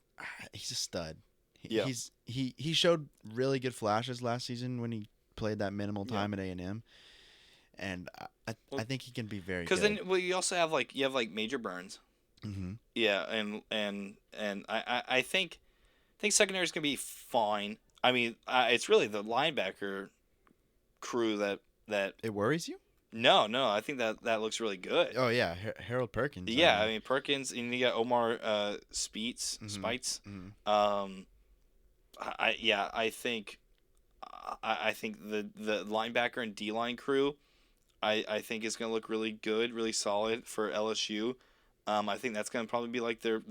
[SPEAKER 2] he's a stud.
[SPEAKER 1] Yeah,
[SPEAKER 2] He showed really good flashes last season when he played that minimal
[SPEAKER 1] yeah.
[SPEAKER 2] time at A&M, and I
[SPEAKER 1] Well,
[SPEAKER 2] think he can be very
[SPEAKER 1] because
[SPEAKER 2] good.
[SPEAKER 1] then you also have like Major Burns.
[SPEAKER 2] Hmm.
[SPEAKER 1] Yeah, and I think secondary is gonna be fine. I mean, it's really the linebacker crew that
[SPEAKER 2] It worries you?
[SPEAKER 1] no, I think that looks really good.
[SPEAKER 2] Oh yeah, Harold Perkins. I
[SPEAKER 1] Yeah, I
[SPEAKER 2] mean,
[SPEAKER 1] mean Perkins, and you got Omar
[SPEAKER 2] hmm
[SPEAKER 1] Spites.
[SPEAKER 2] hmm
[SPEAKER 1] Um, yeah, I think the linebacker and D line crew, I think is gonna look really good, really solid for LSU. I think that's gonna probably be like their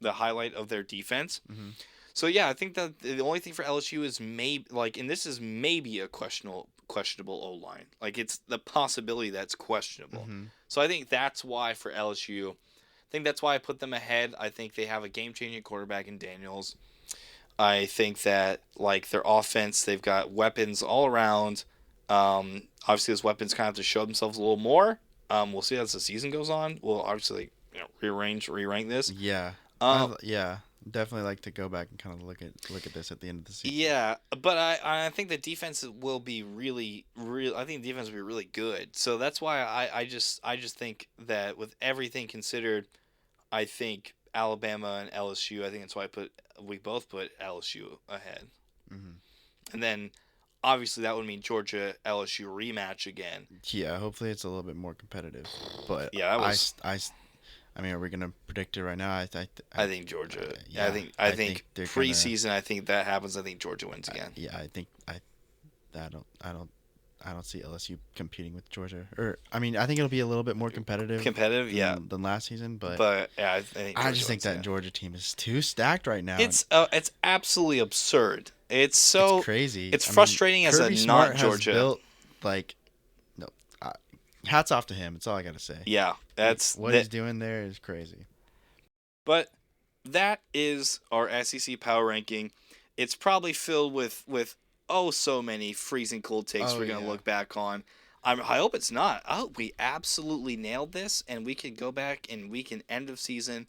[SPEAKER 1] the highlight of their defense.
[SPEAKER 2] hmm
[SPEAKER 1] So yeah, I think that the only thing for LSU is maybe like, and this is maybe a questionable O line. Like it's the possibility that's questionable.
[SPEAKER 2] hmm
[SPEAKER 1] So I think that's why for LSU, I think that's why I put them ahead. I think they have a game changing quarterback in Daniels. I think that like their offense, they've got weapons all around. Obviously, those weapons kind of have to show themselves a little more. We'll see as the season goes on. We'll obviously re-rank this.
[SPEAKER 2] Yeah,
[SPEAKER 1] Um,
[SPEAKER 2] yeah, definitely like to go back and kind of look at this at the end of the season.
[SPEAKER 1] Yeah, but I think the defense will be I think the defense will be really good. So that's why I just think that with everything considered, I think Alabama and LSU. I think that's why we both put LSU ahead,
[SPEAKER 2] Hmm.
[SPEAKER 1] and then obviously that would mean Georgia LSU rematch again.
[SPEAKER 2] Yeah, hopefully it's a little bit more competitive. But
[SPEAKER 1] Yeah, that was.
[SPEAKER 2] I mean, are we gonna predict it right now?
[SPEAKER 1] I think Georgia. I
[SPEAKER 2] Yeah,
[SPEAKER 1] think I
[SPEAKER 2] I think
[SPEAKER 1] think
[SPEAKER 2] they're gonna.
[SPEAKER 1] preseason. I think that happens. I think Georgia wins again.
[SPEAKER 2] Yeah, I think I don't I don't I don't see LSU competing with Georgia. Or I mean, I think it'll be a little bit more competitive
[SPEAKER 1] Competitive, yeah,
[SPEAKER 2] than last season, but
[SPEAKER 1] but yeah, I think
[SPEAKER 2] I
[SPEAKER 1] Georgia
[SPEAKER 2] just think
[SPEAKER 1] wins
[SPEAKER 2] that
[SPEAKER 1] again.
[SPEAKER 2] Georgia team is too stacked right now.
[SPEAKER 1] It's absolutely absurd.
[SPEAKER 2] It's crazy.
[SPEAKER 1] It's
[SPEAKER 2] I mean,
[SPEAKER 1] frustrating as a
[SPEAKER 2] Kirby
[SPEAKER 1] not
[SPEAKER 2] Smart has
[SPEAKER 1] Georgia.
[SPEAKER 2] built like no. Uh, hats off to him. That's all I gotta say.
[SPEAKER 1] Yeah, that's
[SPEAKER 2] What
[SPEAKER 1] that.
[SPEAKER 2] he's doing there is crazy.
[SPEAKER 1] But that is our SEC power ranking. It's probably filled with oh so many freezing cold takes
[SPEAKER 2] Oh
[SPEAKER 1] we're gonna
[SPEAKER 2] yeah.
[SPEAKER 1] look back on. I hope it's not. I hope we absolutely nailed this, and we can go back and we can end of season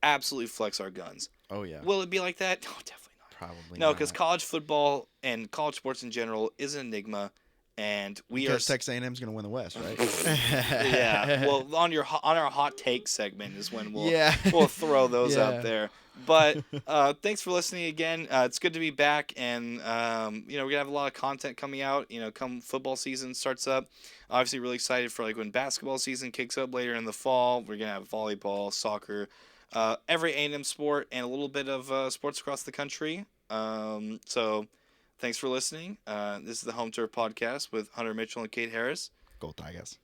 [SPEAKER 1] absolutely flex our guns.
[SPEAKER 2] Oh yeah.
[SPEAKER 1] Will it be like that? No, definitely not.
[SPEAKER 2] Probably
[SPEAKER 1] No, because
[SPEAKER 2] not.
[SPEAKER 1] college football and college sports in general is an enigma, and we are.
[SPEAKER 2] Because Texas A&M's gonna win the West, right?
[SPEAKER 1] Yeah. Well, on our hot take segment is when
[SPEAKER 2] Yeah.
[SPEAKER 1] we'll throw those out
[SPEAKER 2] Yeah.
[SPEAKER 1] there. But thanks for listening again. It's good to be back, and we're gonna have a lot of content coming out. Come football season starts up. Obviously, really excited for like when basketball season kicks up later in the fall. We're gonna have volleyball, soccer, every A&M sport, and a little bit of sports across the country. So thanks for listening. This is the Home Turf Podcast with Hunter Mitchell and Cade Harris.
[SPEAKER 2] Gold Tigers.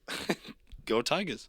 [SPEAKER 1] Go Tigers!